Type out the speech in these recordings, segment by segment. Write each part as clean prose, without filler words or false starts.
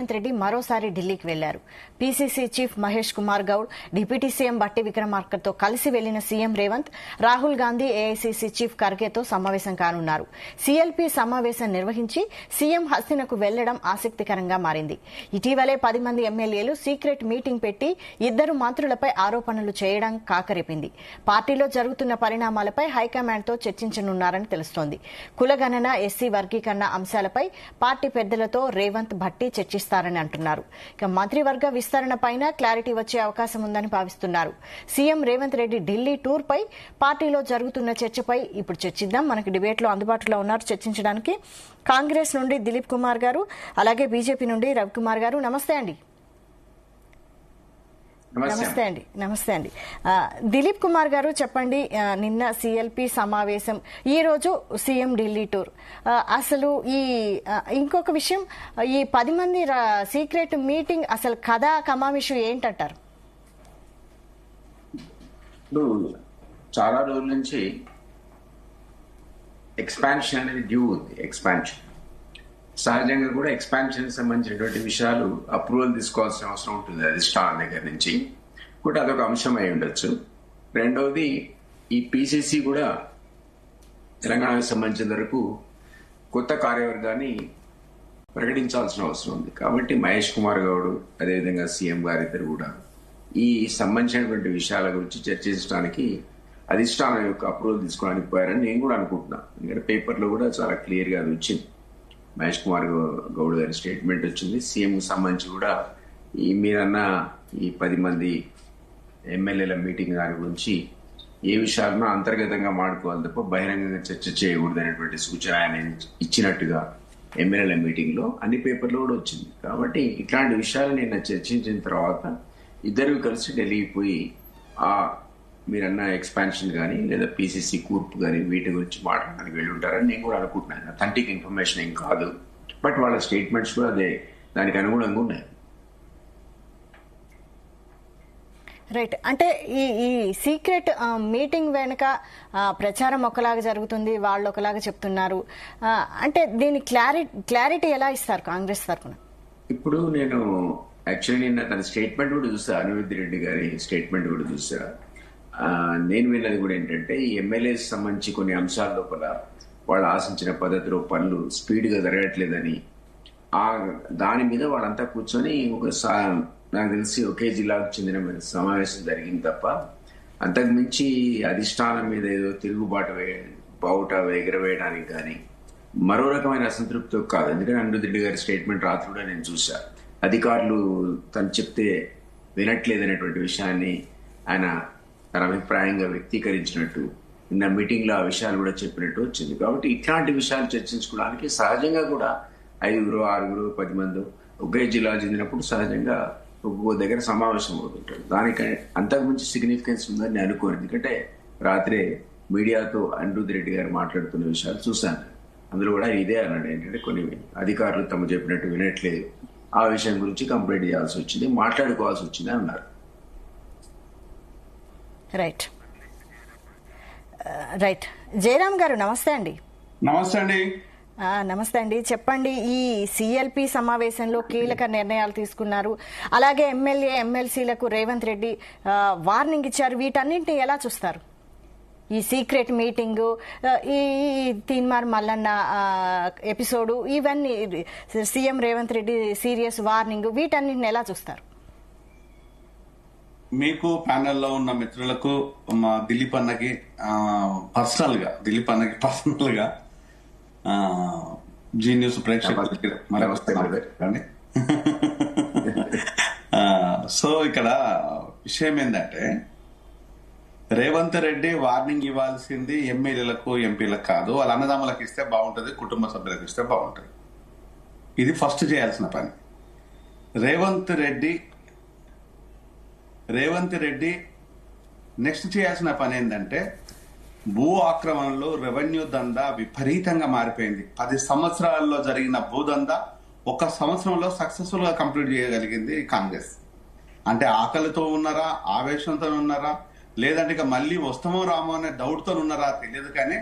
రేవంత్ రెడ్డి మరోసారి ఢిల్లీకి వెళ్లారు. PCC chief Mahesh Kumar Goud, deputy CM Bhatti విక్రమార్కతో కలిసి వెళ్లిన CM Revanth Rahul Gandhi, AICC chief ఖర్గేతో సమావేశం కానున్నారు. సీఎల్పీ సమావేశం నిర్వహించి సీఎం హస్తినకు వెళ్లడం ఆసక్తికరంగా మారింది. ఇటీవలే 10 మంది ఎమ్మెల్యేలు సీక్రెట్ మీటింగ్ పెట్టి 2 మంత్రులపై ఆరోపణలు చేయడం కాకరేపింది. పార్టీలో జరుగుతున్న పరిణామాలపై హైకమాండ్తో చర్చించనున్నారని తెలుస్తోంది. కులగణన, ఎస్సీ వర్గీకరణ అంశాలపై పార్టీ పెద్దలతో రేవంత్, భట్టి చర్చిస్తారని అంటున్నారు. ఇక మంత్రివర్గ విస్తరణ పైన క్లారిటీ వచ్చే అవకాశం ఉందని భావిస్తున్నారు. సీఎం రేవంత్ రెడ్డి ఢిల్లీ టూర్ పై పార్టీలో జరుగుతున్న చర్చపై ఇప్పుడు చర్చిద్దాం. మనకి డిబేట్ లో అందుబాటులో ఉన్నారు చర్చించడానికి కాంగ్రెస్ నుండి దిలీప్ కుమార్ గారు, అలాగే బీజేపీ నుండి రవికుమార్ గారు. నమస్తే అండి. నమస్తే అండి. దిలీప్ కుమార్ గారు చెప్పండి, నిన్న సీఎల్పీ సమావేశం, ఈ రోజు సీఎం ఢిల్లీ టూర్. అసలు ఈ ఇంకొక విషయం, ఈ 10 మంది సీక్రెట్ మీటింగ్ అసలు కథా కమావిషు ఏంటంటారు? చాలా రోజుల నుంచి ఎక్స్పాన్షన్ అనేది డ్యూ ఉంది. ఎక్స్పాన్షన్ సహజంగా కూడా ఎక్స్పాన్షన్ సంబంధించినటువంటి విషయాలు అప్రూవల్ తీసుకోవాల్సిన అవసరం ఉంటుంది అధిష్టానం దగ్గర నుంచి కూడా, అదొక అంశం అయి ఉండొచ్చు. రెండవది, ఈ పీసీసీ కూడా తెలంగాణకు సంబంధించిన వరకు కొత్త కార్యవర్గాన్ని ప్రకటించాల్సిన అవసరం ఉంది. కాబట్టి మహేష్ కుమార్ గౌడ్, అదేవిధంగా సీఎం గారిద్దరు కూడా ఈ సంబంధించినటువంటి విషయాల గురించి చర్చించడానికి అధిష్టానం యొక్క అప్రూవల్ తీసుకోవడానికి పోయారని నేను కూడా అనుకుంటున్నాను. ఎందుకంటే పేపర్లో కూడా చాలా క్లియర్గా అది వచ్చింది. మహేష్ కుమార్ గౌడ్ గారి స్టేట్మెంట్ వచ్చింది. సీఎం సంబంధించి కూడా మీరన్న ఈ 10 మంది ఎమ్మెల్యేల మీటింగ్ దాని గురించి ఏ విషయాలను అంతర్గతంగా మాడుకోవాలి తప్ప బహిరంగంగా చర్చ చేయకూడదు అనేటువంటి సూచన ఆయన ఇచ్చినట్టుగా ఎమ్మెల్యేల మీటింగ్ లో అన్ని పేపర్లో కూడా వచ్చింది. కాబట్టి ఇట్లాంటి విషయాలు నిన్న చర్చించిన తర్వాత ఇద్దరు కలిసి ఢిల్లీకి పోయి మీరన్న ఎక్స్పాన్షన్ కానీ లేదా పీసీసీ కూర్పు కానీ వీటి గురించి మాట్లాడడానికి వెళ్ళి ఉంటారని నేను కూడా అనుకుంటున్నాను. అథెంటిక్ ఇన్ఫర్మేషన్ ఏం కాదు, బట్ వాళ్ళ స్టేట్మెంట్స్ కూడా అదే దానికి అనుగుణంగా ఉన్నాయి. రైట్. అంటే ఈ సీక్రెట్ మీటింగ్ వెనుక ప్రచారం ఒకలాగా జరుగుతుంది, వాళ్ళు ఒకలాగా చెప్తున్నారు. అంటే దీని క్లారిటీ ఎలా ఇస్తారు కాంగ్రెస్ తరఫున? ఇప్పుడు నేను యాక్చువల్లీ నిన్న తన స్టేట్మెంట్ కూడా చూసా, అనిరుద్ధ్ రెడ్డి గారి స్టేట్మెంట్ కూడా చూసా. నేను విన్నది కూడా ఏంటంటే, ఈ ఎమ్మెల్యేస్ సంబంధించి కొన్ని అంశాల లోపల వాళ్ళు ఆశించిన పద్ధతిలో పనులు స్పీడ్గా జరగట్లేదని, దాని మీద వాళ్ళంతా కూర్చొని నాకు తెలిసి ఒకే జిల్లాకు చెందిన సమావేశం జరిగింది తప్ప అంతకు మించి అధిష్టానం మీద ఏదో బావుట ఎగరవేయడానికి కానీ మరో రకమైన అసంతృప్తి కాదు. ఎందుకంటే అనిరుద్ధ్ రెడ్డి గారి స్టేట్మెంట్ రాత్రి కూడా నేను చూసా. అధికారులు తను చెప్తే వినట్లేదనేటువంటి విషయాన్ని ఆయన తన అభిప్రాయంగా వ్యక్తీకరించినట్టు నిన్న మీటింగ్ లో ఆ విషయాలు కూడా చెప్పినట్టు వచ్చింది. కాబట్టి ఇట్లాంటి విషయాలు చర్చించుకోవడానికి సహజంగా కూడా 5, 6, 10 మంది ఒకే జిల్లా చెందినప్పుడు సహజంగా ఒక్కొక్క దగ్గర సమావేశం అవుతుంటారు. దానికి అంతకుమించి సిగ్నిఫికెన్స్ ఉందని నేను అనుకోను. ఎందుకంటే రాత్రే మీడియాతో అనిరుద్ధ్ రెడ్డి గారు మాట్లాడుతున్న విషయాలు చూశాను. అందులో కూడా ఇదే అన్నాడు, ఏంటంటే కొన్ని అధికారులు తమ చెప్పినట్టు వినట్లేదు, ఆ విషయం గురించి కంప్లైంట్ చేయాల్సి వచ్చింది, మాట్లాడుకోవాల్సి వచ్చింది అన్నారు. రైట్. జయరామ్ గారు నమస్తే అండి. నమస్తే అండి. చెప్పండి, ఈ సీఎల్పీ సమావేశంలో కీలక నిర్ణయాలు తీసుకున్నారు, అలాగే ఎమ్మెల్సీలకు రేవంత్ రెడ్డి వార్నింగ్ ఇచ్చారు. వీటన్నింటినీ ఎలా చూస్తారు? ఈ సీక్రెట్ మీటింగు, ఈ తీన్మార్ మల్లన్న ఎపిసోడు, ఇవన్నీ CM Revanth Reddy serious warning, వీటన్నింటిని ఎలా చూస్తారు? మీకు ప్యానెల్లో ఉన్న మిత్రులకు, మా దిలీప్ అన్నకి పర్సనల్ గా జీ న్యూస్ ప్రేక్షకులకి మరి వస్తాయి. సో ఇక్కడ విషయం ఏంటంటే, రేవంత్ రెడ్డి వార్నింగ్ ఇవ్వాల్సింది ఎమ్మెల్యేలకు, ఎంపీలకు కాదు. వాళ్ళ అన్నదమ్ములకు ఇస్తే బాగుంటుంది, కుటుంబ సభ్యులకు ఇస్తే బాగుంటుంది. ఇది ఫస్ట్ చేయాల్సిన పని. రేవంత్ రెడ్డి నెక్స్ట్ చేయాల్సిన పని ఏంటంటే, భూ ఆక్రమణలో రెవెన్యూ దందా విపరీతంగా మారిపోయింది. 10 సంవత్సరాల్లో జరిగిన భూదందా 1 సంవత్సరంలో సక్సెస్ఫుల్ గా కంప్లీట్ చేయగలిగింది కాంగ్రెస్. అంటే ఆకలితో ఉన్నారా, ఆవేశంతో ఉన్నారా, లేదంటే ఇక మళ్ళీ వస్తామో రామో అనే డౌట్ తో ఉన్నారా తెలియదు. కానీ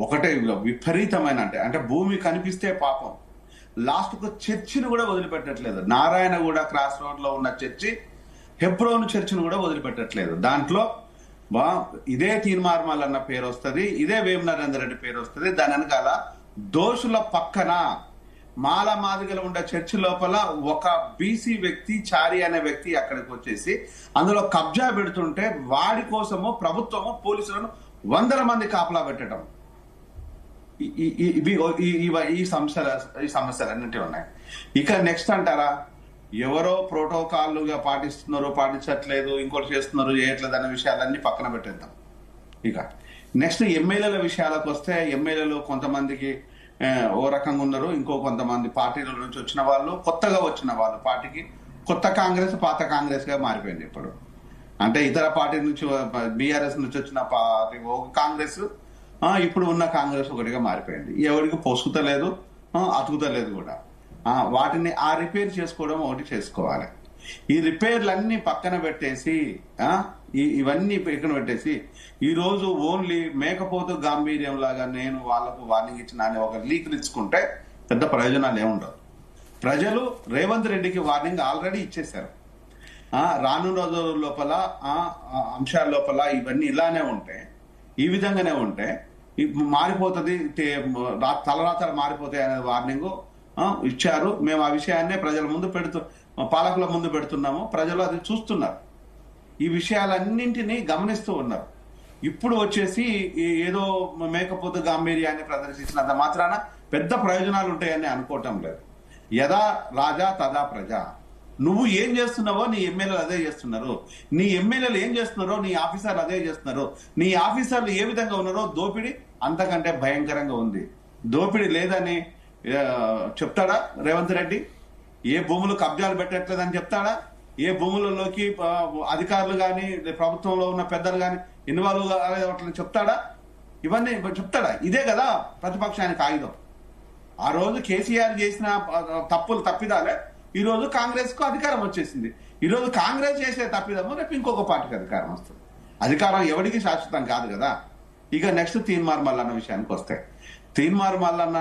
ఒకటే విపరీతమైన అంటే భూమి కనిపిస్తే పాపం, లాస్ట్ కు చర్చిని కూడా వదిలిపెట్టట్లేదు. నారాయణగూడ క్రాస్ రోడ్ లో ఉన్న చర్చి, హెబ్రోన్ చర్చిని కూడా వదిలిపెట్టట్లేదు. దాంట్లో ఇదే తీన్మార్మల్ అన్న పేరు వస్తుంది, ఇదే వేము నరేందర్ రెడ్డి పేరు వస్తుంది. దాని వెనకాల దోషుల పక్కన మాల మాదిగలు ఉండే చర్చి లోపల ఒక బీసీ వ్యక్తి, చారి అనే వ్యక్తి అక్కడికి వచ్చేసి అందులో కబ్జా పెడుతుంటే వాడి కోసము ప్రభుత్వము పోలీసులను 100 మంది కాపలా పెట్టడం. ఈ సమస్యలన్నింటి ఉన్నాయి. ఇక నెక్స్ట్ అంటారా, ఎవరో ప్రోటోకాల్గా పాటిస్తున్నారు, పాటించట్లేదు, ఇంకోటి చేస్తున్నారు, చేయట్లేదు అనే విషయాలన్నీ పక్కన పెట్టేద్దాం. ఇక నెక్స్ట్ ఎమ్మెల్యేల విషయాలకు వస్తే, ఎమ్మెల్యేలు కొంతమందికి ఓ రకంగా ఉన్నారు, ఇంకో కొంతమంది పార్టీల నుంచి వచ్చిన వాళ్ళు, కొత్తగా వచ్చిన వాళ్ళు పార్టీకి కొత్త కాంగ్రెస్ పాత కాంగ్రెస్ గా మారిపోయింది. ఇప్పుడు అంటే ఇతర పార్టీ నుంచి బీఆర్ఎస్ నుంచి వచ్చిన పార్టీ ఒక కాంగ్రెస్, ఇప్పుడు ఉన్న కాంగ్రెస్ ఒకటిగా మారిపోయింది. ఎవరికి పొసుకుతలేదు, అతుకుతలేదు కూడా. వాటిని రిపేర్ చేసుకోవడం ఒకటి చేసుకోవాలి. ఈ రిపేర్లన్నీ పక్కన పెట్టేసి, ఇవన్నీ పక్కన పెట్టేసి ఈ రోజు ఓన్లీ మేకపోతు గాంభీర్యం లాగా నేను వాళ్లకు వార్నింగ్ ఇచ్చిన అని ఒక లీక్ ఇచ్చుకుంటే పెద్ద ప్రయోజనాలు ఏముండవు. ప్రజలు రేవంత్ రెడ్డికి వార్నింగ్ ఆల్రెడీ ఇచ్చేశారు. రానున్న రోజుల లోపల అంశాల లోపల ఇవన్నీ ఇలానే ఉంటే, ఈ విధంగానే ఉంటే మారిపోతుంది, తలరాతలు మారిపోతాయి అనే వార్నింగ్ ఇచ్చారు. మేము ఆ విషయాన్నే ప్రజల ముందు పాలకుల ముందు పెడుతున్నాము. ప్రజలు అది చూస్తున్నారు, ఈ విషయాలన్నింటినీ గమనిస్తూ ఉన్నారు. ఇప్పుడు వచ్చేసి ఏదో మేకపోతు గాంభీర్యాన్ని ప్రదర్శించినంత మాత్రాన పెద్ద ప్రయోజనాలు ఉంటాయని అనుకోవటం లేదు. యదా రాజా తదా ప్రజ. నువ్వు ఏం చేస్తున్నావో నీ ఎమ్మెల్యేలు అదే చేస్తున్నారు, నీ ఎమ్మెల్యేలు ఏం చేస్తున్నారో నీ ఆఫీసర్లు అదే చేస్తున్నారు. నీ ఆఫీసర్లు ఏ విధంగా ఉన్నారో దోపిడీ అంతకంటే భయంకరంగా ఉంది. దోపిడీ లేదని చెప్తాడా రేవంత్ రెడ్డి? ఏ భూములు కబ్జాలు పెట్టట్లేదని చెప్తాడా? ఏ భూములలోకి అధికారులు కానీ ప్రభుత్వంలో ఉన్న పెద్దలు కానీ ఇన్వాల్వ్ కాలేదని చెప్తాడా? ఇవన్నీ చెప్తాడా? ఇదే కదా ప్రతిపక్షానికి ఆయుధం. ఆ రోజు కేసీఆర్ చేసిన తప్పిదాలే ఈ రోజు కాంగ్రెస్ కు అధికారం వచ్చేసింది. ఈ రోజు కాంగ్రెస్ చేసే తప్పిదము రేపు ఇంకొక పార్టీకి అధికారం వస్తుంది. అధికారం ఎవరికి శాశ్వతం కాదు కదా. ఇక నెక్స్ట్ తీన్మార్ మల్లన్న విషయానికి వస్తే, తీన్మార్ మల్లన్న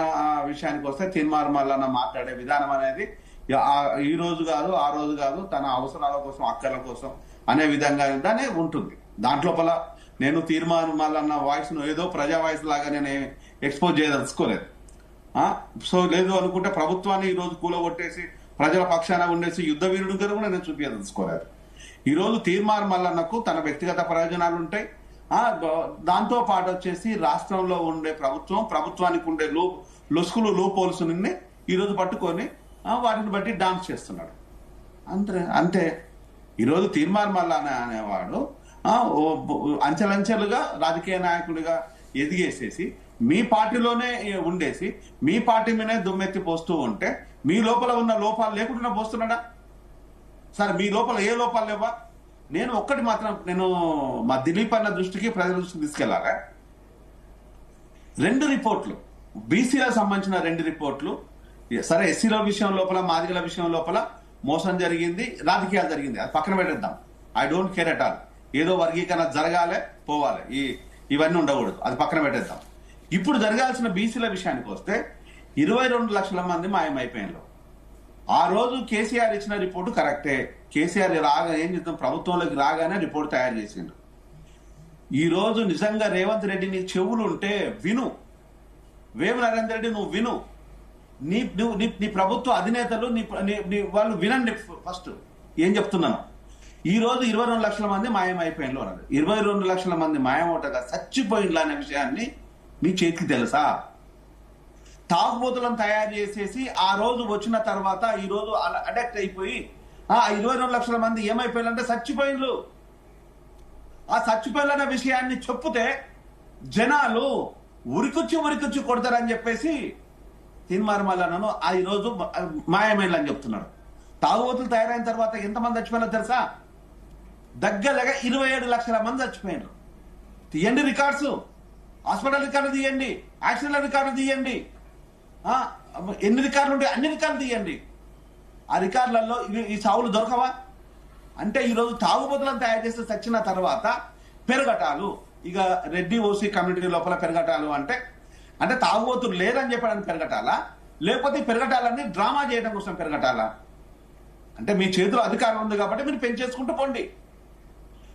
విషయానికి వస్తే తీన్మార్ మల్లన్న మాట్లాడే విధానం అనేది ఈ రోజు కాదు, ఆ రోజు కాదు, తన అవసరాల కోసం, అక్కర్ల కోసం అనే విధంగానే ఉంటుంది. దాంట్లోపల నేను తీర్మానం మల్లన్న వాయిస్ ను ఏదో ప్రజా వాయిస్ లాగా నేను ఎక్స్పోజ్ చేయదలుచుకోలేదు. సో లేదు అనుకుంటే ప్రభుత్వాన్ని ఈ రోజు కూలగొట్టేసి ప్రజల పక్షాన ఉండేసి యుద్ధ వీరుడు గారు కూడా నేను చూపించదలుచుకోలేదు. ఈ రోజు తీర్మార్ మల్లన్నకు తన వ్యక్తిగత ప్రయోజనాలు ఉంటాయి. దాంతో పాటు వచ్చేసి రాష్ట్రంలో ఉండే ప్రభుత్వానికి ఉండే లొసుకులు లోపోల్సుని ఈ రోజు పట్టుకొని వాటిని బట్టి డాన్స్ చేస్తున్నాడు. అంతే. ఈరోజు తీర్మార్ మల్లన్న అనేవాడు అంచెలంచెలుగా రాజకీయ నాయకుడిగా ఎదిగేసేసి మీ పార్టీలోనే ఉండేసి మీ పార్టీ మీదే దుమ్మెత్తి పోస్తూ ఉంటే మీ లోపల ఉన్న లోపాలు లేకుండా పోస్తున్నాడా? సరే, మీ లోపల ఏ లోపాలు లేవా? నేను ఒక్కటి మాత్రం నేను మా దిలీప్ అన్న దృష్టికి, ప్రజల దృష్టికి తీసుకెళ్లాలా. 2 రిపోర్ట్లు, బీసీలకు సంబంధించిన 2 రిపోర్ట్లు. సరే, ఎస్సీల విషయం లోపల, మాదిగల విషయం లోపల మోసం జరిగింది, రాజకీయాలు జరిగింది, అది పక్కన పెట్టేద్దాం. I don't care at all. ఏదో వర్గీకరణ జరగాలి, పోవాలి, ఇవన్నీ ఉండకూడదు, అది పక్కన పెట్టేద్దాం. ఇప్పుడు జరగాల్సిన బీసీల విషయానికి వస్తే 22 లక్షల మంది మాయమైపోయినారు. ఆ రోజు కేసీఆర్ ఇచ్చిన రిపోర్టు కరెక్టే. కేసీఆర్ ఏం చేద్దాం, ప్రభుత్వంలోకి రాగానే రిపోర్ట్ తయారు చేసిండు. ఈ రోజు నిజంగా రేవంత్ రెడ్డి నీ చెవులు ఉంటే విను. వేము నరేందర్ రెడ్డి నువ్వు విను. నీ ప్రభుత్వ అధినేతలు వాళ్ళు వినండి. ఫస్ట్ ఏం చెప్తున్నాను, ఈ రోజు 22 లక్షల మంది మాయమైపోయినలో అన్నది. 22 లక్షల మంది మాయమవుటగా చచ్చిపోయినలా అనే విషయాన్ని మీ చేతికి తెలుసా? తాగుబోతులను తయారు చేసేసి ఆ రోజు వచ్చిన తర్వాత ఈ రోజు అడక్ట్ అయిపోయి 22 లక్షల మంది ఏమైపోయారంటే చచ్చిపోయినలు. ఆ చచ్చిపోయిన విషయాన్ని చెప్తే జనాలు ఉరికొచ్చి కొడతారని చెప్పేసి తీన్మార్ మల్లన్నను ఈ రోజు మాయమైనని చెప్తున్నాడు. తాగుబోతులు తయారైన తర్వాత ఎంతమంది చచ్చిపోయినారో తెలుసా? దగ్గరగా 27 లక్షల మంది చచ్చిపోయినారు. తీయండి రికార్డ్స్, హాస్పిటల్ రికార్డు తీయండి, యాక్సిడెంట్ రికార్డు తీయండి, ఎన్ని రికార్డులు ఉంటాయి అన్ని రికార్డులు తీయండి. ఆ రికార్డులలో ఈ చావులు దొరకవా? అంటే ఈరోజు తాగుబోతులను తయారు చేసి చచ్చిన తర్వాత పెరగటాలు, ఇక రెడ్డి ఓసీ కమ్యూనిటీ లోపల పెరగటాలు అంటే తాగుబోతులు లేరని చెప్పడానికి పెరగటాలా, లేకపోతే పెరగటాలని డ్రామా చేయడం కోసం పెరగటాలా? అంటే మీ చేతిలో అధికారం ఉంది కాబట్టి మీరు పెంచేసుకుంటూ పోండి.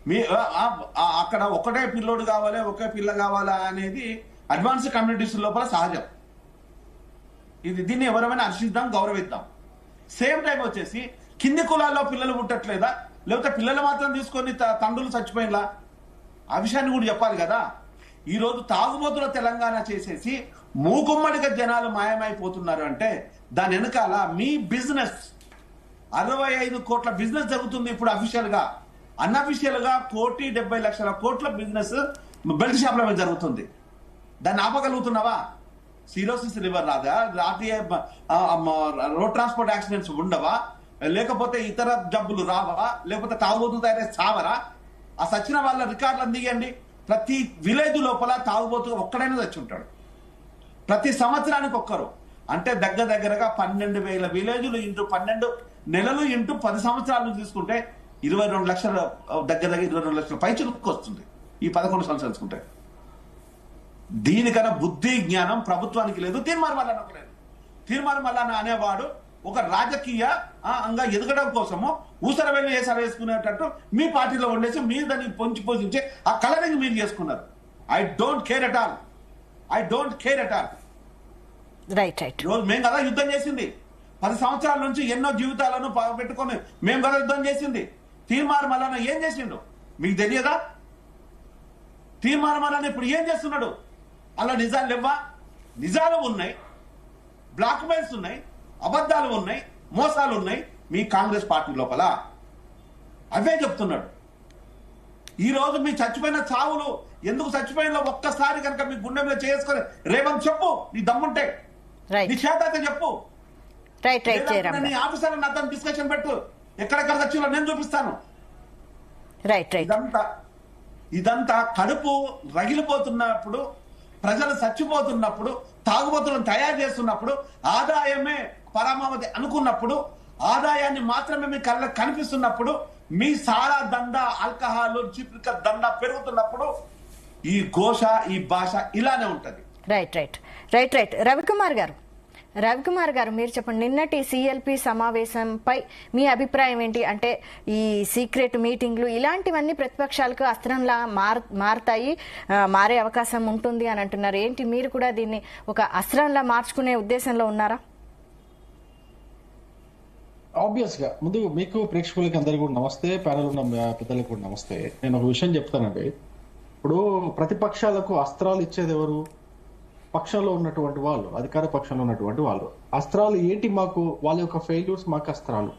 మీ అక్కడ ఒకటే పిల్లోడు కావాలి, ఒకే పిల్ల కావాలా అనేది అడ్వాన్స్ కమ్యూనిటీస్ లోపల సహజం. దీన్ని ఎవరైనా హర్షిద్దాం, గౌరవిద్దాం. సేమ్ టైం వచ్చేసి కింది కులాల్లో పిల్లలు పుట్టట్లేదా, లేకపోతే పిల్లలు మాత్రం తీసుకొని తండ్రులు చచ్చిపోయినలా? ఆ విషయాన్ని కూడా చెప్పాలి కదా. ఈ రోజు తాగుబోతుల తెలంగాణ చేసేసి మూకుమ్మడిగా జనాలు మాయమైపోతున్నారు అంటే దాని వెనకాల మీ బిజినెస్ 65 కోట్ల బిజినెస్ జరుగుతుంది ఇప్పుడు అఫీషియల్ గా. అన్అఫీషియల్ గా 1,70,00,000 కోట్ల బిజినెస్ బెల్ట్ షాప్ లో జరుగుతుంది. దాన్ని ఆపగలుగుతున్నావా? సిరోసిస్ లివర్ రాదా? ఆర్టీఏ రోడ్ ట్రాన్స్పోర్ట్ యాక్సిడెంట్స్ ఉండవా? లేకపోతే ఇతర జబ్బులు రావా? లేకపోతే తాగుబోతులు తయారై చావరా? ఆ సచిన వాళ్ళ రికార్డులు అందియండి. ప్రతి విలేజ్ లోపల తాగుబోతుగా ఒక్కడైనా చచ్చి ఉంటాడు. ప్రతి సంవత్సరానికి ఒక్కరు. అంటే దగ్గరగా 12,000 విలేజులు ఇంటూ 12 నెలలు ఇంటూ 10 సంవత్సరాలు తీసుకుంటే 22 లక్షల దగ్గర 22 లక్షల పైచులకు వస్తుంది ఈ 11 సంవత్సరాలు తీసుకుంటే. దీనికన్నా బుద్ధి జ్ఞానం ప్రభుత్వానికి లేదు, తీర్మానం మల్లన్న లేదు. తీర్మానం మల్లన్న అనేవాడు ఒక రాజకీయ అంగా ఎదగడం కోసము ఊసర వెళ్ళి వేసాలు వేసుకునేటట్టు మీ పార్టీలో ఉండేసి మీరు దాన్ని పొంచి పోషించి ఆ కలరింగ్ మీరు చేసుకున్నారు. I don't care at all. రోజు మేము కదా యుద్ధం చేసింది. 10 సంవత్సరాల నుంచి ఎన్నో జీవితాలను పెట్టుకొని మేము కదా యుద్ధం చేసింది. తీర్మానం మల్లన్న ఏం చేసిండు మీకు తెలియదా? తీర్మానం మల్లన్న ఇప్పుడు ఏం చేస్తున్నాడు? అలా నిజాలు లేవా? నిజాలు ఉన్నాయి, బ్లాక్ మెయిల్స్ ఉన్నాయి, అబద్ధాలు ఉన్నాయి, మోసాలు ఉన్నాయి మీ కాంగ్రెస్ పార్టీ లోపల. అవే చెప్తున్నాడు. ఈ రోజు మీ చచ్చిపోయిన చావులు ఎందుకు చచ్చిపోయిన ఒక్కసారి కనుక మీ గుండె మీద చేసుకొని రేవంత్ చెప్పు, నీ దమ్ముంటే నీ చేత చెప్పు. నీ ఆఫీసర్ అతను డిస్కషన్ పెట్టు, ఎక్కడెక్కడ వచ్చిందో నేను చూపిస్తాను. ఇదంతా కడుపు రగిలిపోతున్నప్పుడు, ప్రజలు చచ్చిపోతున్నప్పుడు, తాగుబోతులను తయారు చేస్తున్నప్పుడు, ఆదాయమే పరమావధి అనుకున్నప్పుడు, ఆదాయాన్ని మాత్రమే మీ కళ్ళకు కనిపిస్తున్నప్పుడు, మీ సారా దండ, ఆల్కహాల్, చిప్లిక దండ పెరుగుతున్నప్పుడు ఈ ఘోష, ఈ భాష ఇలానే ఉంటది. రైట్ రవికుమార్ గారు మీరు చెప్పండి, నిన్నటి సిఎల్పి సమావేశంపై మీ అభిప్రాయం ఏంటి? అంటే ఈ సీక్రెట్ మీటింగ్లు ఇలాంటివన్నీ ప్రతిపక్షాలకు అస్త్రంలా మారతాయి, మారే అవకాశం ఉంటుంది అని అంటున్నారు. ఏంటి, మీరు కూడా దీన్ని ఒక అస్త్రంలా మార్చుకునే ఉద్దేశంలో ఉన్నారా? ఆబ్వియస్ గా ముందు మీకు ప్రేక్షకులకి అందరికీ కూడా నమస్తే, ప్యానల్ ఉన్న పెద్దలకు కూడా నమస్తే. నేను ఒక విషయం చెప్తానండి. ఇప్పుడు ప్రతిపక్షాలకు అస్త్రాలు ఇచ్చేది ఎవరు? పక్షంలో ఉన్నటువంటి వాళ్ళు, అధికార పక్షంలో ఉన్నటువంటి వాళ్ళు. అస్త్రాలు ఏంటి? మాకు వాళ్ళ యొక్క ఫెయిల్యూర్స్ మాకు అస్త్రాలు.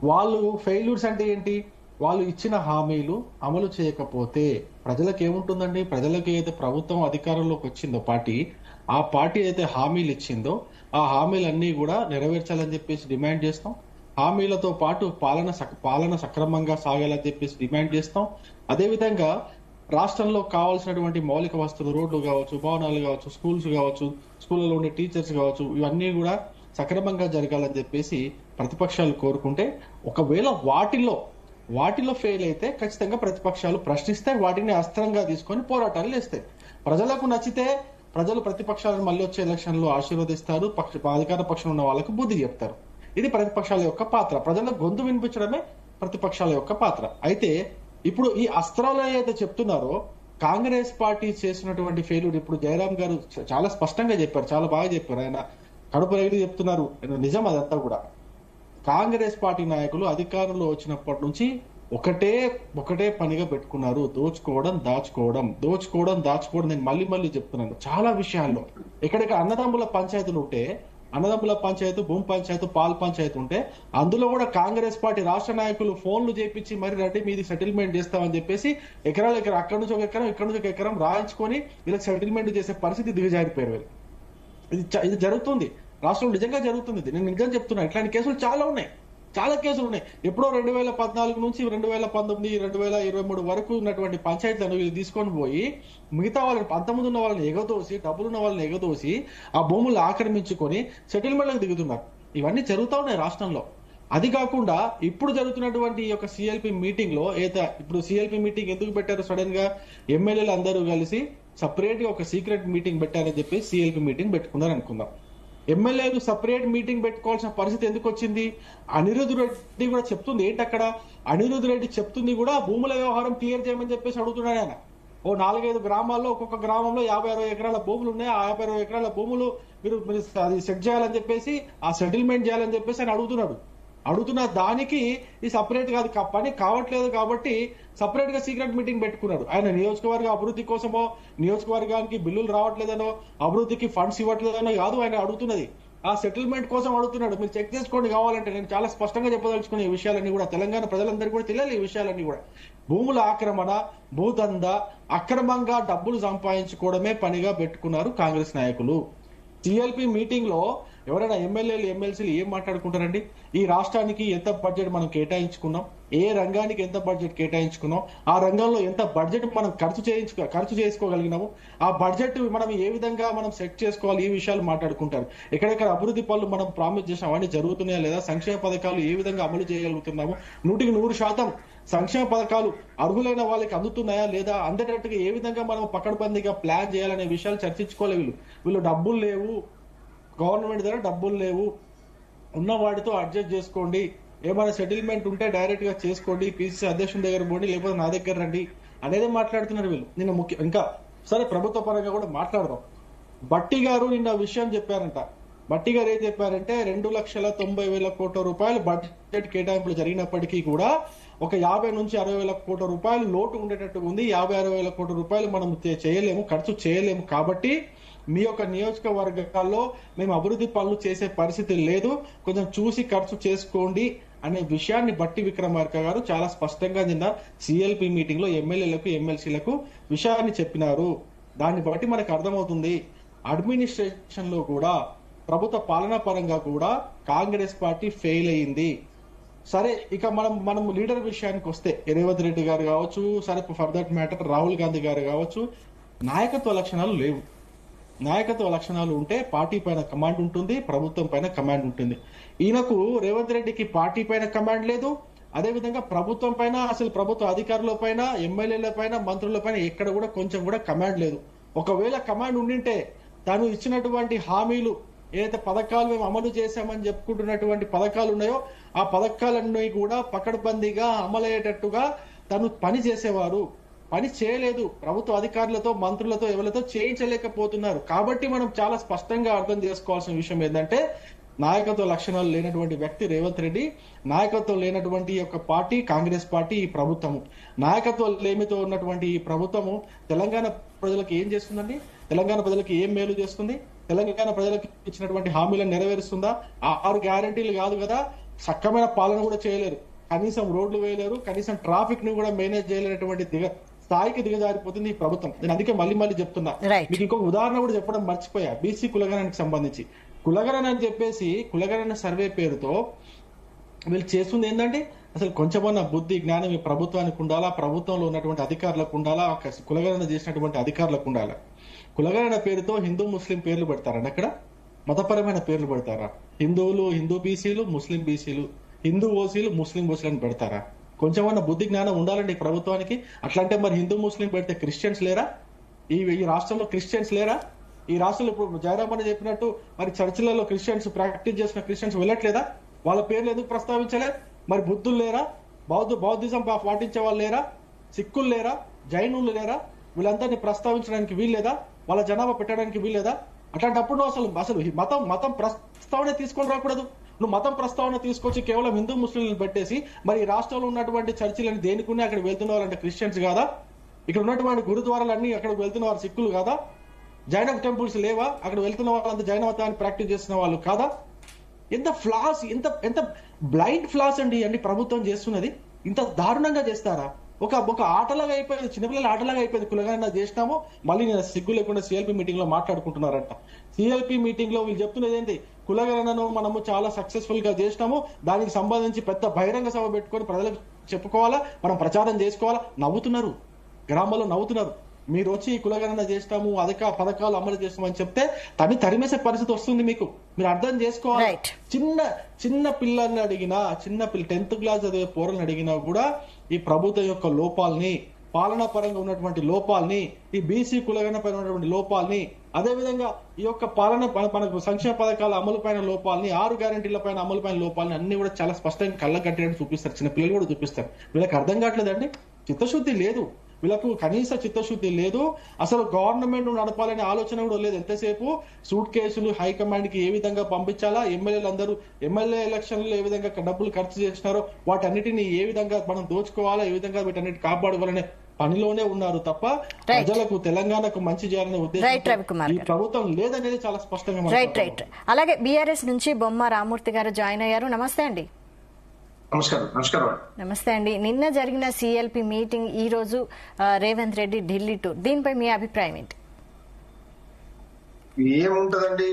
వాళ్ళు ఫెయిల్యూర్స్ అంటే ఏంటి? వాళ్ళు ఇచ్చిన హామీలు అమలు చేయకపోతే ప్రజలకు ఏముంటుందండి? ప్రజలకు ఏదైతే ప్రభుత్వం అధికారంలోకి వచ్చిందో ఆ పార్టీ అయితే హామీలు ఇచ్చిందో ఆ హామీలన్నీ కూడా నెరవేర్చాలని చెప్పేసి డిమాండ్ చేస్తాం. హామీలతో పాటు పాలన సక్రమంగా సాగాలని చెప్పేసి డిమాండ్ చేస్తాం. అదేవిధంగా రాష్ట్రంలో కావాల్సినటువంటి మౌలిక వస్తువులు, రోడ్లు కావచ్చు, భవనాలు కావచ్చు, స్కూల్స్ కావచ్చు, స్కూళ్ళలో ఉండే టీచర్స్ కావచ్చు, ఇవన్నీ కూడా సక్రమంగా జరగాలని చెప్పేసి ప్రతిపక్షాలు కోరుకుంటే, ఒకవేళ వాటిలో ఫెయిల్ అయితే ఖచ్చితంగా ప్రతిపక్షాలు ప్రశ్నిస్తాయి, వాటిని అస్త్రంగా తీసుకొని పోరాటాలు చేస్తాయి. ప్రజలకు నచ్చితే ప్రజలు ప్రతిపక్షాలను మళ్ళీ వచ్చే ఎలక్షన్ లో ఆశీర్వదిస్తారు, అధికార పక్షంలో ఉన్న వాళ్ళకు బుద్ధి చెప్తారు. ఇది ప్రతిపక్షాల యొక్క పాత్ర. ప్రజలకు గొంతు వినిపించడమే ప్రతిపక్షాల యొక్క పాత్ర. అయితే ఇప్పుడు ఈ అస్త్రాలు ఏదైతే చెప్తున్నారో, కాంగ్రెస్ పార్టీ చేసినటువంటి ఫెయిల్యూర్ ఇప్పుడు జయరాం గారు చాలా స్పష్టంగా చెప్పారు, చాలా బాగా చెప్పారు. ఆయన కడుపు రైలు చెప్తున్నారు, నిజం అదంతా కూడా. కాంగ్రెస్ పార్టీ నాయకులు అధికారంలో వచ్చినప్పటి నుంచి ఒకటే పనిగా పెట్టుకున్నారు, దోచుకోవడం దాచుకోవడం. నేను మళ్ళీ చెప్తున్నాను, చాలా విషయాల్లో. ఎక్కడెక్కడ అన్నదమ్ముల పంచాయతీలు ఉంటే, అన్నదమ్ముల పంచాయతీ, భూమి పంచాయతీ, పాల పంచాయతీ ఉంటే అందులో కూడా కాంగ్రెస్ పార్టీ రాష్ట్ర నాయకులు ఫోన్లు చేపించి మరి రెడ్డి మీది సెటిల్మెంట్ చేస్తామని చెప్పేసి ఎకరాలు అక్కడి నుంచి ఒక ఎకరం, ఇక్కడ నుంచి ఒక ఎకరం రాయించుకొని వీళ్ళకి సెటిల్మెంట్ చేసే పరిస్థితి దిగజారిపోయారు. ఇది జరుగుతుంది రాష్ట్రంలో, నిజంగా జరుగుతుంది. నేను నిజంగా చెప్తున్నా, ఇట్లాంటి కేసులు చాలా కేసులు ఉన్నాయి. ఎప్పుడో 2014 నుంచి 2019, 2023 వరకు ఉన్నటువంటి పంచాయతీలను వీళ్ళు తీసుకొని పోయి మిగతా వాళ్ళని, 19 ఉన్న వాళ్ళని ఎగదోసి, డబ్బులున్న వాళ్ళని ఎగదోసి ఆ భూములు ఆక్రమించుకొని సెటిల్మెంట్లకు దిగుతున్నారు. ఇవన్నీ జరుగుతూ ఉన్నాయి రాష్ట్రంలో. అది కాకుండా ఇప్పుడు జరుగుతున్నటువంటి ఈ యొక్క సిఎల్పి మీటింగ్ లో ఇప్పుడు సిఎల్పి మీటింగ్ ఎందుకు పెట్టారు? సడన్ గా ఎమ్మెల్యేలు అందరూ కలిసి సపరేట్ గా ఒక సీక్రెట్ మీటింగ్ పెట్టారని చెప్పి సిఎల్పి మీటింగ్ పెట్టుకున్నారు అనుకుందాం. ఎమ్మెల్యేలు సపరేట్ మీటింగ్ పెట్టుకోవాల్సిన పరిస్థితి ఎందుకు వచ్చింది? అనిరుద్ రెడ్డి కూడా చెప్తుంది ఏంటి అక్కడ, అనిరుద్ రెడ్డి చెప్తుంది కూడా భూముల వ్యవహారం క్లియర్ చేయమని చెప్పేసి అడుగుతున్నాడు ఆయన. ఓ 4-5 గ్రామాల్లో ఒక్కొక్క గ్రామంలో 50-60 ఎకరాల భూములు ఉన్నాయి, ఆ 50-60 ఎకరాల భూములు మీరు అది సెట్ చేయాలని చెప్పేసి, ఆ సెటిల్మెంట్ చేయాలని చెప్పేసి ఆయన అడుగుతున్న దానికి ఈ సపరేట్ కాదు పని కావట్లేదు కాబట్టి సపరేట్ గా సీక్రెట్ మీటింగ్ పెట్టుకున్నాడు. ఆయన నియోజకవర్గ అభివృద్ధి కోసమో, నియోజకవర్గానికి బిల్లులు రావట్లేదనో, అభివృద్ధికి ఫండ్స్ ఇవ్వట్లేదనో కాదు ఆయన అడుగుతున్నది, ఆ సెటిల్మెంట్ కోసం అడుగుతున్నాడు. మీరు చెక్ చేసుకోండి కావాలంటే. నేను చాలా స్పష్టంగా చెప్పదలుచుకున్న ఈ విషయాలన్నీ కూడా తెలంగాణ ప్రజలందరికీ కూడా తెలియాలి. ఈ విషయాలన్నీ కూడా భూముల ఆక్రమణ, భూదందా, అక్రమంగా డబ్బులు సంపాదించుకోవడమే పనిగా పెట్టుకున్నారు కాంగ్రెస్ నాయకులు. సిఎల్పి మీటింగ్ లో ఎవరైనా ఎమ్మెల్యేలు ఎమ్మెల్సీలు ఏం మాట్లాడుకుంటారండి? ఈ రాష్ట్రానికి ఎంత బడ్జెట్ మనం కేటాయించుకున్నాం, ఏ రంగానికి ఎంత బడ్జెట్ కేటాయించుకున్నాం, ఆ రంగంలో ఎంత బడ్జెట్ మనం ఖర్చు చేసుకోగలిగినాము, ఆ బడ్జెట్ మనం ఏ విధంగా మనం సెట్ చేసుకోవాలి, ఈ విషయాలు మాట్లాడుకుంటారు. ఎక్కడెక్కడ అభివృద్ధి పనులు మనం ప్రామిస్ చేసాం అవన్నీ జరుగుతున్నాయా లేదా, సంక్షేమ పథకాలు ఏ విధంగా అమలు చేయగలుగుతున్నాము, 100% సంక్షేమ పథకాలు అర్హులైన వాళ్ళకి అందుతున్నాయా లేదా, అందేటట్టుగా ఏ విధంగా మనం పకడ్బందీగా ప్లాన్ చేయాలనే విషయాలు చర్చించుకోవాలి. వీళ్ళు డబ్బులు లేవు, గవర్నమెంట్ దగ్గర డబ్బులు లేవు, ఉన్న వాటితో అడ్జస్ట్ చేసుకోండి, ఏమైనా సెటిల్మెంట్ ఉంటే డైరెక్ట్ గా చేసుకోండి, పిసిసి అధ్యక్షుని దగ్గర పోండి, లేకపోతే నా దగ్గర రండి అనేది మాట్లాడుతున్నారు వీళ్ళు. నిన్న ఇంకా సరే ప్రభుత్వ పరంగా కూడా మాట్లాడదాం. బట్టి గారు నిన్న విషయం చెప్పారంట. బట్టి గారు ఏం చెప్పారంటే 2,90,000 కోట్ల రూపాయలు బడ్జెట్ కేటాయింపులు జరిగినప్పటికీ కూడా ఒక 50-60 వేల కోట్ల రూపాయలు లోటు ఉండేటట్టుగా ఉంది. 50-60 వేల కోట్ల రూపాయలు మనం ఖర్చు చేయలేము కాబట్టి మీ యొక్క నియోజకవర్గాల్లో మేము అభివృద్ధి పనులు చేసే పరిస్థితి లేదు, కొంచెం చూసి ఖర్చు చేసుకోండి అనే విషయాన్ని బట్టి విక్రమార్క గారు చాలా స్పష్టంగా నిన్న సిఎల్పి మీటింగ్ లో ఎమ్మెల్యేలకు ఎమ్మెల్సీలకు విషయాన్ని చెప్పినారు. దాన్ని బట్టి మనకు అర్థమవుతుంది అడ్మినిస్ట్రేషన్ లో కూడా, ప్రభుత్వ పాలనా పరంగా కూడా కాంగ్రెస్ పార్టీ ఫెయిల్ అయింది. సరే ఇక మనం లీడర్ విషయానికి వస్తే రేవంత్ రెడ్డి గారు కావచ్చు, సరే for that matter Rahul Gandhi గారు కావచ్చు, నాయకత్వ లక్షణాలు లేవు. నాయకత్వ లక్షణాలు ఉంటే పార్టీ పైన కమాండ్ ఉంటుంది, ప్రభుత్వం పైన కమాండ్ ఉంటుంది. ఈయనకు రేవంత్ రెడ్డికి పార్టీ పైన కమాండ్ లేదు, అదేవిధంగా ప్రభుత్వం పైన, అసలు ప్రభుత్వ అధికారుల పైన, ఎమ్మెల్యేల పైన, మంత్రుల పైన ఎక్కడ కూడా కొంచెం కూడా కమాండ్ లేదు. ఒకవేళ కమాండ్ ఉండింటే తాను ఇచ్చినటువంటి హామీలు ఏదైతే పథకాలు మేము అమలు చేశామని చెప్పుకుంటున్నటువంటి పథకాలు ఉన్నాయో ఆ పథకాలన్నీ కూడా పకడ్బందీగా అమలయ్యేటట్టుగా తను పని చేసేవారు. పని చేయలేదు, ప్రభుత్వ అధికారులతో, మంత్రులతో, ఎవరితో చేయించలేకపోతున్నారు. కాబట్టి మనం చాలా స్పష్టంగా అర్థం చేసుకోవాల్సిన విషయం ఏంటంటే నాయకత్వ లక్షణాలు లేనటువంటి వ్యక్తి రేవంత్ రెడ్డి, నాయకత్వం లేనటువంటి యొక్క పార్టీ కాంగ్రెస్ పార్టీ, ఈ ప్రభుత్వము. నాయకత్వం లేమితో ఉన్నటువంటి ఈ ప్రభుత్వము తెలంగాణ ప్రజలకు ఏం చేస్తుందండి? తెలంగాణ ప్రజలకు ఏం మేలు చేస్తుంది? తెలంగాణ ప్రజలకు ఇచ్చినటువంటి హామీలను నెరవేరుస్తుందా? 6 గ్యారంటీలు కాదు కదా, చక్కమైన పాలన కూడా చేయలేరు, కనీసం రోడ్లు వేయలేరు, కనీసం ట్రాఫిక్ ని కూడా మేనేజ్ చేయలేనటువంటి స్థాయికి దిగజారిపోతుంది ఈ ప్రభుత్వం. నేను అందుకే మళ్ళీ చెప్తున్నా. మీకు ఇంకొక ఉదాహరణ కూడా చెప్పడం మర్చిపోయా. బీసీ కులగణానికి సంబంధించి కులగణన అని చెప్పేసి కులగణన సర్వే పేరుతో వీళ్ళు చేస్తుంది ఏంటంటే అసలు కొంచెమన్నా బుద్ధి జ్ఞానం ఈ ప్రభుత్వానికి ఉండాలా, ప్రభుత్వంలో ఉన్నటువంటి అధికారులకు ఉండాలా, కులగణన చేసినటువంటి అధికారులకు ఉండాలా. కులగణన పేరుతో హిందూ ముస్లిం పేర్లు పెడతారండి. అక్కడ మతపరమైన పేర్లు పెడతారా? హిందువులు హిందూ బీసీలు, ముస్లిం బీసీలు, హిందూ ఓసీలు, ముస్లిం ఓసీలను పెడతారా? కొంచెమన్నా బుద్ధి జ్ఞానం ఉండాలండి ఈ ప్రభుత్వానికి. అట్లంటే మరి హిందూ ముస్లిం పెడితే క్రిస్టియన్స్ లేరా? ఈ రాష్ట్రంలో క్రిస్టియన్స్ లేరా? ఈ రాష్ట్రంలో ఇప్పుడు జయరామ్ అని చెప్పినట్టు మరి చర్చిలలో క్రిస్టియన్స్ ప్రాక్టీస్ చేసిన క్రిస్టియన్స్ వెళ్ళట్లేదా? వాళ్ళ పేర్లు ఎందుకు ప్రస్తావించలే? మరి బుద్ధులు లేరా? బౌద్ధిజం పాటించే వాళ్ళు లేరా? సిక్కులు లేరా? జైనులు లేరా? వీళ్ళందరినీ ప్రస్తావించడానికి వీల్లేదా? వాళ్ళ జనాభా పెట్టడానికి వీల్లేదా? అట్లాంటప్పుడు అసలు మతం ప్రస్తావన తీసుకొని రాకూడదు. నువ్వు మతం ప్రస్తావన తీసుకొచ్చి కేవలం హిందూ ముస్లింలను పెట్టేసి మరి రాష్ట్రంలో ఉన్నటువంటి చర్చిలను దేనికునే అక్కడ వెళ్తున్న వాళ్ళంటే క్రిస్టియన్స్ కాదా? ఇక్కడ ఉన్నటువంటి గురుద్వారాలన్నీ అక్కడికి వెళ్తున్న వారు సిక్కులు కాదా? జైన టెంపుల్స్ లేవా? అక్కడ వెళ్తున్న వాళ్ళంతా జైన మతాన్ని ప్రాక్టీస్ చేస్తున్న వాళ్ళు కాదా? ఎంత ఫ్లాస్, ఎంత బ్లైండ్ ఫ్లాస్ అండి ప్రభుత్వం చేస్తున్నది. ఇంత దారుణంగా చేస్తారా? ఒక ఆటలాగా అయిపోయింది, చిన్నపిల్లల ఆటలాగా అయిపోయింది. కులగణన చేసినాము, మళ్ళీ నేను సిగ్గు లేకుండా సిఎల్పి మీటింగ్ లో మాట్లాడుకుంటున్నారంట. సిఎల్పి మీటింగ్ లో వీళ్ళు చెప్తున్నది ఏంటి? కులగణనను మనము చాలా సక్సెస్ఫుల్ గా చేసినాము, దానికి సంబంధించి పెద్ద బహిరంగ సభ పెట్టుకొని ప్రజలకు చెప్పుకోవాలా, మనం ప్రచారం చేసుకోవాలా. నవ్వుతున్నారు, గ్రామాల్లో నవ్వుతున్నారు. మీరు వచ్చి కులగణన చేస్తాము, పథకాలు అమలు చేస్తామని చెప్తే తరిమేసే పరిస్థితి వస్తుంది. మీరు అర్థం చేసుకోవాలి. చిన్న పిల్లల్ని అడిగినా, 10th క్లాస్ చదివే పోరల్ని అడిగినా కూడా ఈ ప్రభుత్వం యొక్క లోపాలని, పాలనా పరంగా ఉన్నటువంటి లోపాలని, ఈ బీసీ కులగణ పైన ఉన్నటువంటి లోపాలని, అదేవిధంగా ఈ యొక్క పాలన మనకు సంక్షేమ పథకాల అమలు పైన లోపాలని, 6 గ్యారెంటీల పైన అమలు పైన లోపాలని అన్ని కూడా చాలా స్పష్టంగా కళ్ళ కట్టినట్టు చూపిస్తారు. చిన్న పిల్లలు కూడా చూపిస్తారు. వీళ్ళకి అర్థం కావట్లేదండి, చిత్తశుద్ధి లేదు, వీళ్ళకు కనీస చిత్తశుద్ధి లేదు, అసలు గవర్నమెంట్ నడపాలనే ఆలోచన కూడా లేదు. ఎంతసేపు సూట్ కేసులు హైకమాండ్ కి ఏ విధంగా పంపించాలా, ఎమ్మెల్యే ఎలక్షన్లో ఏ విధంగా డబ్బులు ఖర్చు చేసినారో వాటన్నిటిని ఏ విధంగా మనం దోచుకోవాలా, ఏ విధంగా వీటన్నిటి కాపాడుకోవాలనే పనిలోనే ఉన్నారు తప్ప ప్రజలకు తెలంగాణకు మంచి చేయాలనే ఉద్దేశం ఈ ప్రభుత్వం లేదనేది చాలా స్పష్టంగా. రైట్. అలాగే బీఆర్ఎస్ నుంచి బొమ్మ రామూర్తి గారు జాయిన్ అయ్యారు. నమస్తే అండి. నమస్తే అండి. నిన్న జరిగిన సిఎల్పి మీటింగ్, ఈ రోజు రేవంత్ రెడ్డి ఢిల్లీ టూర్, దీనిపై మీ అభిప్రాయం ఏంటి? ఏముంటదండి,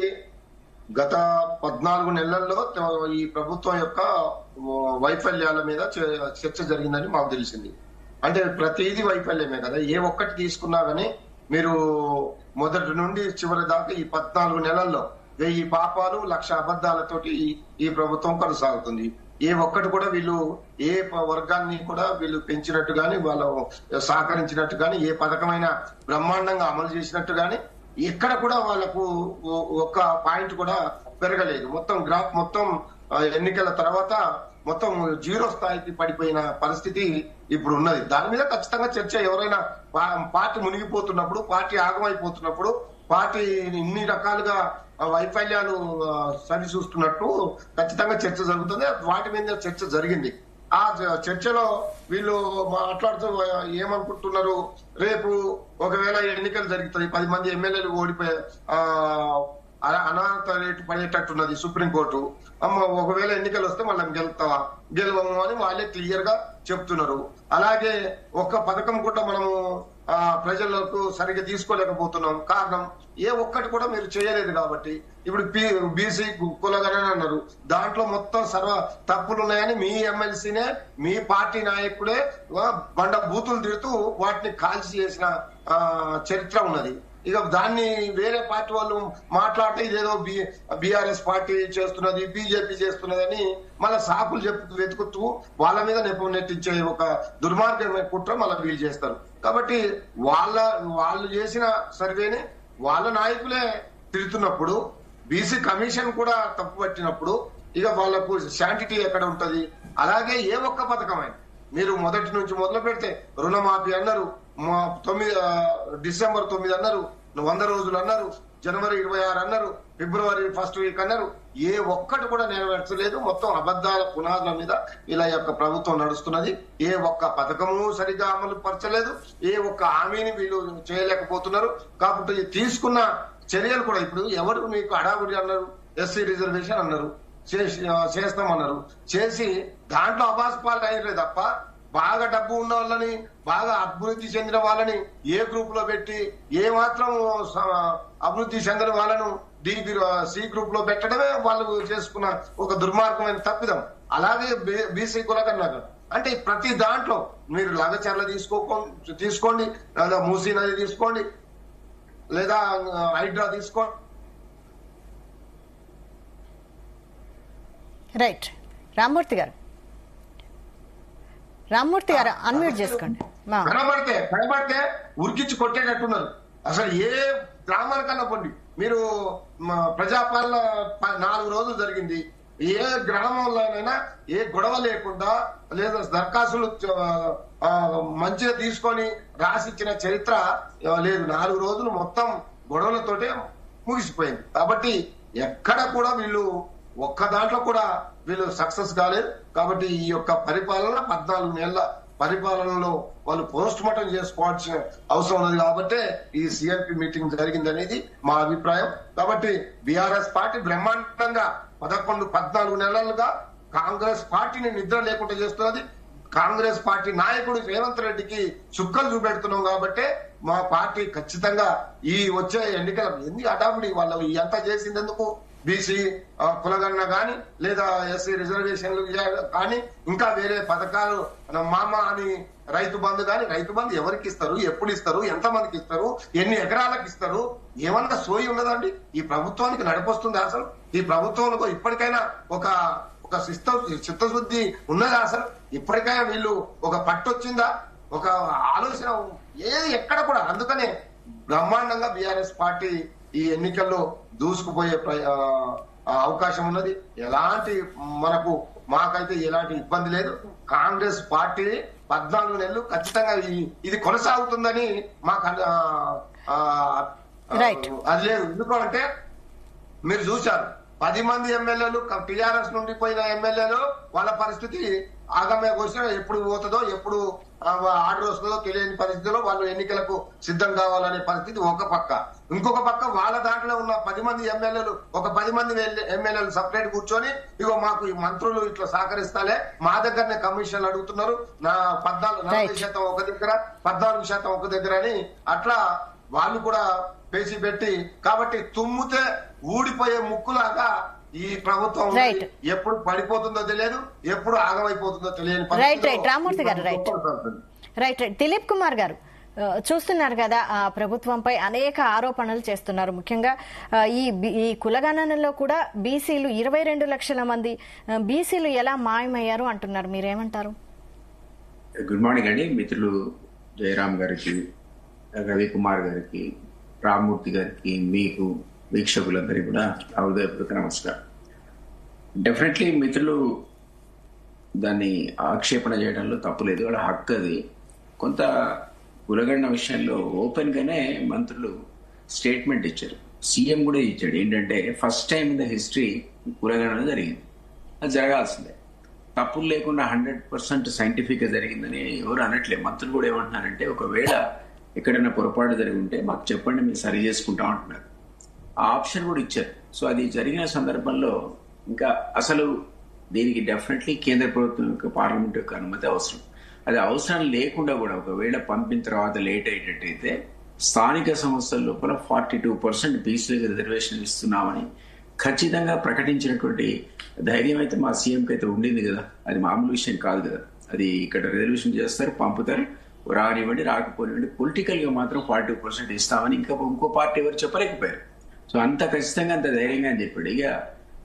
గత 14 నెలల్లో ఈ ప్రభుత్వం యొక్క వైఫల్యాల మీద చర్చ జరిగిందని మాకు తెలిసింది. అంటే ప్రతిదీ వైఫల్యమే కదా, ఏ ఒక్కటి తీసుకున్నా గానీ మీరు మొదటి నుండి చివరి దాకా ఈ 14 నెలల్లో 1000 పాపాలు 1,00,000 అబద్ధాలతోటి ఈ ప్రభుత్వం కొనసాగుతుంది. ఏ ఒక్కటి కూడా వీళ్ళు ఏ వర్గాన్ని కూడా వీళ్ళు పెంచినట్టు గాని, వాళ్ళు సహకరించినట్టు గాని, ఏ పథకమైన బ్రహ్మాండంగా అమలు చేసినట్టు గాని ఎక్కడ కూడా వాళ్ళకు ఒక్క పాయింట్ కూడా పెరగలేదు. మొత్తం గ్రాఫ్ మొత్తం ఎన్నికల తర్వాత మొత్తం 0 స్థాయికి పడిపోయిన పరిస్థితి ఇప్పుడు ఉన్నది. దాని మీద ఖచ్చితంగా చర్చ, ఎవరైనా పార్టీ మునిగిపోతున్నప్పుడు, పార్టీ ఆగమైపోతున్నప్పుడు, పార్టీ ఇన్ని రకాలుగా వైఫల్యాలు సరి చూస్తున్నట్టు ఖచ్చితంగా చర్చ జరుగుతుంది. వాటి మీద చర్చ జరిగింది. ఆ చర్చలో వీళ్ళు మాట్లాడుతూ ఏమనుకుంటున్నారు, రేపు ఒకవేళ ఎన్నికలు జరుగుతాయి, 10 మంది ఎమ్మెల్యేలు ఓడిపోయే అనాథ రేటు పడేటట్టున్నది సుప్రీంకోర్టు. ఒకవేళ ఎన్నికలు వస్తే మళ్ళీ గెలవము అని వాళ్ళే క్లియర్ గా చెప్తున్నారు. అలాగే ఒక్క పథకం కూడా మనము ప్రజలకు సరిగ్గా తీసుకోలేకపోతున్నాం. కారణం ఏ ఒక్కటి కూడా మీరు చేయలేదు కాబట్టి. ఇప్పుడు బీసీ కులగణన అన్నారు, దాంట్లో మొత్తం సర్వ తప్పులున్నాయని మీ ఎమ్మెల్సీనే, మీ పార్టీ నాయకుడే బండ బూతులు తిడుతూ వాటిని కాల్చి చేసిన చరిత్ర ఉన్నది. ఇక దాన్ని వేరే పార్టీ వాళ్ళు మాట్లాడితే ఇదేదో బీఆర్ఎస్ పార్టీ చేస్తున్నది, బీజేపీ చేస్తున్నది అని మళ్ళీ సాకులు వెతుకుతూ వాళ్ళ మీద నెట్టించే ఒక దుర్మార్గమైన కుట్ర మళ్ళీ వీళ్ళు చేస్తారు. కాబట్టి వాళ్ళు చేసిన సర్వేని వాళ్ళ నాయకులే తిడుతున్నప్పుడు, బీసీ కమిషన్ కూడా తప్పు పట్టినప్పుడు ఇక వాళ్ళకు శాంటిటీ ఎక్కడ ఉంటది? అలాగే ఏ ఒక్క పథకమైనా మీరు మొదటి నుంచి మొదలు పెడితే రుణమాఫీ అన్నారు, డిసెంబర్ 9 అన్నారు, 100 రోజులు అన్నారు, జనవరి 26 అన్నారు, ఫిబ్రవరి 1st వీక్ అన్నారు. ఏ ఒక్కటి కూడా నెరవేర్చలేదు. మొత్తం అబద్ధాల పునాదుల మీద ఇలా యొక్క ప్రభుత్వం నడుస్తున్నది. ఏ ఒక్క పథకము సరిగ్గా అమలు పరచలేదు, ఏ ఒక్క హామీని వీళ్ళు చేయలేకపోతున్నారు. కాబట్టి తీసుకున్న చర్యలు కూడా ఇప్పుడు ఎవరు మీకు అడావుడి అన్నారు, ఎస్సీ రిజర్వేషన్ అన్నారు, చేస్తామన్నారు, చేసి దాంట్లో అబాస్పాలు అయ్యలే తప్ప బాగా డబ్బు ఉన్న వాళ్ళని, బాగా అభివృద్ధి చెందిన వాళ్ళని ఏ గ్రూప్ లో పెట్టి, ఏ మాత్రం అభివృద్ధి చెందిన వాళ్ళను సి గ్రూప్ లో పెట్టడమే వాళ్ళు చేసుకున్న ఒక దుర్మార్గమైన తప్పిదం. అలాగే బీసీ కులగన్నారు. అంటే ప్రతి దాంట్లో మీరు లగచర్ల తీసుకోండి, లేదా మూసీ నది తీసుకోండి, లేదా హైడ్రా తీసుకోండి. రైట్. రామ్మూర్తి గారు అన్మ్యూట్ చేసుకోండి. కనబడితే ఉరికించి కొట్టేటట్టున్నారు. అసలు ఏ గ్రామానికన్నా పోండి మీరు, ప్రజాపాలన 4 రోజులు జరిగింది. ఏ గ్రామంలోనైనా ఏ గొడవ లేకుండా, లేదా దరఖాస్తులు మంచిగా తీసుకొని రాసిచ్చిన చరిత్ర లేదు. 4 రోజులు మొత్తం గొడవలతోటే ముగిసిపోయింది. కాబట్టి ఎక్కడ కూడా వీళ్ళు ఒక్క దాంట్లో కూడా వీళ్ళు సక్సెస్ కాలేదు. కాబట్టి ఈ యొక్క పరిపాలన 14 నెలల పరిపాలనలో వాళ్ళు పోస్ట్ మార్టం చేసుకోవాల్సిన అవసరం ఉన్నది. కాబట్టి ఈ సిఎల్పి మీటింగ్ జరిగింది అనేది మా అభిప్రాయం. కాబట్టి బీఆర్ఎస్ పార్టీ బ్రహ్మాండంగా 14 నెలలుగా కాంగ్రెస్ పార్టీని నిద్ర లేకుండా చేస్తున్నది. కాంగ్రెస్ పార్టీ నాయకుడు రేవంత్ రెడ్డికి చుక్కలు చూపెడుతున్నాం. కాబట్టి మా పార్టీ ఖచ్చితంగా ఈ వచ్చే ఎన్నికల ఎన్ని అడావుడి వాళ్ళు ఎంత చేసిందెందుకు, బీసీ కులగణన కానీ, లేదా ఎస్సీ రిజర్వేషన్లు కానీ, ఇంకా వేరే పథకాలు మామ అని రైతు బంధు కానీ, రైతు బంధు ఎవరికి ఇస్తారు, ఎప్పుడు ఇస్తారు, ఎంతమందికి ఇస్తారు, ఎన్ని ఎకరాలకు ఇస్తారు, ఏమన్నా సోయి ఉన్నదండి? ఈ ప్రభుత్వానికి నడిపొస్తుంది అసలు? ఈ ప్రభుత్వంలో ఇప్పటికైనా ఒక చిత్తశుద్ధి ఉన్నదా అసలు? ఇప్పటికైనా వీళ్ళు ఒక పట్టొచ్చిందా? ఒక ఆలోచన ఎక్కడ కూడా. అందుకనే బ్రహ్మాండంగా బీఆర్ఎస్ పార్టీ ఈ ఎన్నికల్లో దూసుకుపోయే అవకాశం ఉన్నది. మాకైతే ఎలాంటి ఇబ్బంది లేదు. కాంగ్రెస్ పార్టీ 14 నెలలు ఖచ్చితంగా ఇది కొనసాగుతుందని మాకు అది లేదు. ఎందుకంటే మీరు చూశారు 10 మంది ఎమ్మెల్యేలు టీఆర్ఎస్ నుండి పోయిన ఎమ్మెల్యేలు వాళ్ళ పరిస్థితి ఆగమే కోసం ఎప్పుడు పోతుందో ఎప్పుడు ఆర్డర్ వస్తుందో తెలియని పరిస్థితిలో వాళ్ళు ఎన్నికలకు సిద్ధం కావాలనే పరిస్థితి ఒక పక్క. ఇంకొక పక్క వాళ్ళ దాంట్లో ఉన్న 10 మంది ఎమ్మెల్యేలు ఒక 10 మంది ఎమ్మెల్యేలు సపరేట్ కూర్చొని ఇగో మాకు ఈ మంత్రులు ఇట్లా సహకరిస్తాలే, మా దగ్గరనే కమిషన్లు అడుగుతున్నారు, నా 40% ఒక దగ్గర 14% ఒక దగ్గర అని అట్లా వాళ్ళు కూడా పేసి పెట్టి, కాబట్టి తుమ్మితే ఊడిపోయే ముక్కులాగా ఈ ప్రభుత్వం ఎప్పుడు పడిపోతుందో తెలియదు, ఎప్పుడు ఆగమైపోతుందో తెలియని రైట్ రామూర్తి గారు రైట్ దిలీప్ కుమార్ గారు చూస్తున్నారు కదా, ప్రభుత్వంపై అనేక ఆరోపణలు చేస్తున్నారు. ముఖ్యంగా ఈ కులగణనలో కూడా బీసీలు 22 లక్షల మంది బీసీలు ఎలా మాయమయ్యారు అంటున్నారు. మీరేమంటారు? గుడ్ మార్నింగ్ అండి మిత్రులు జయరామ్ గారికి, రవికుమార్ గారికి, రామ్మూర్తి గారికి, మీకు వీక్షకులందరికీ కూడా హృదయపూర్వక నమస్కారం. డెఫినెట్లీ మిత్రులు దాన్ని ఆక్షేపణ చేయడంలో తప్పులేదు, వాళ్ళ హక్కు అది. కొంత కులగణన విషయంలో ఓపెన్ గానే మంత్రులు స్టేట్మెంట్ ఇచ్చారు, సీఎం కూడా ఇచ్చాడు. ఏంటంటే first time in the history కులగణన జరిగింది, అది జరగాల్సిందే, తప్పులు లేకుండా 100% సైంటిఫిక్ గా జరిగిందని ఎవరు అనట్లేదు. మంత్రులు కూడా ఏమంటున్నారంటే ఒకవేళ ఎక్కడైనా పొరపాటు జరిగి ఉంటే మాకు చెప్పండి, మేము సరి చేసుకుంటాం అంటున్నారు. ఆ ఆప్షన్ కూడా ఇచ్చారు. సో అది జరిగిన సందర్భంలో ఇంకా అసలు దీనికి డెఫినెట్లీ కేంద్ర ప్రభుత్వం యొక్క పార్లమెంట్ యొక్క అనుమతి అవసరం. అది అవసరం లేకుండా కూడా ఒకవేళ పంపిన తర్వాత లేట్ అయ్యేటట్టయితే స్థానిక సంస్థల లోపల 42% బీసీలకు రిజర్వేషన్ ఇస్తున్నామని ఖచ్చితంగా ప్రకటించినటువంటి ధైర్యం అయితే మా సీఎంకి అయితే ఉండింది కదా. అది మామూలు విషయం కాదు కదా. అది ఇక్కడ రిజర్వేషన్ చేస్తారు, పంపుతారు, రానివ్వండి రాకపోనివ్వండి, పొలిటికల్ గా మాత్రం 42% ఇస్తామని ఇంకో పార్టీ ఎవరు చెప్పలేకపోయారు. సో అంత ఖచ్చితంగా అంత ధైర్యంగా అని చెప్పాడు. ఇక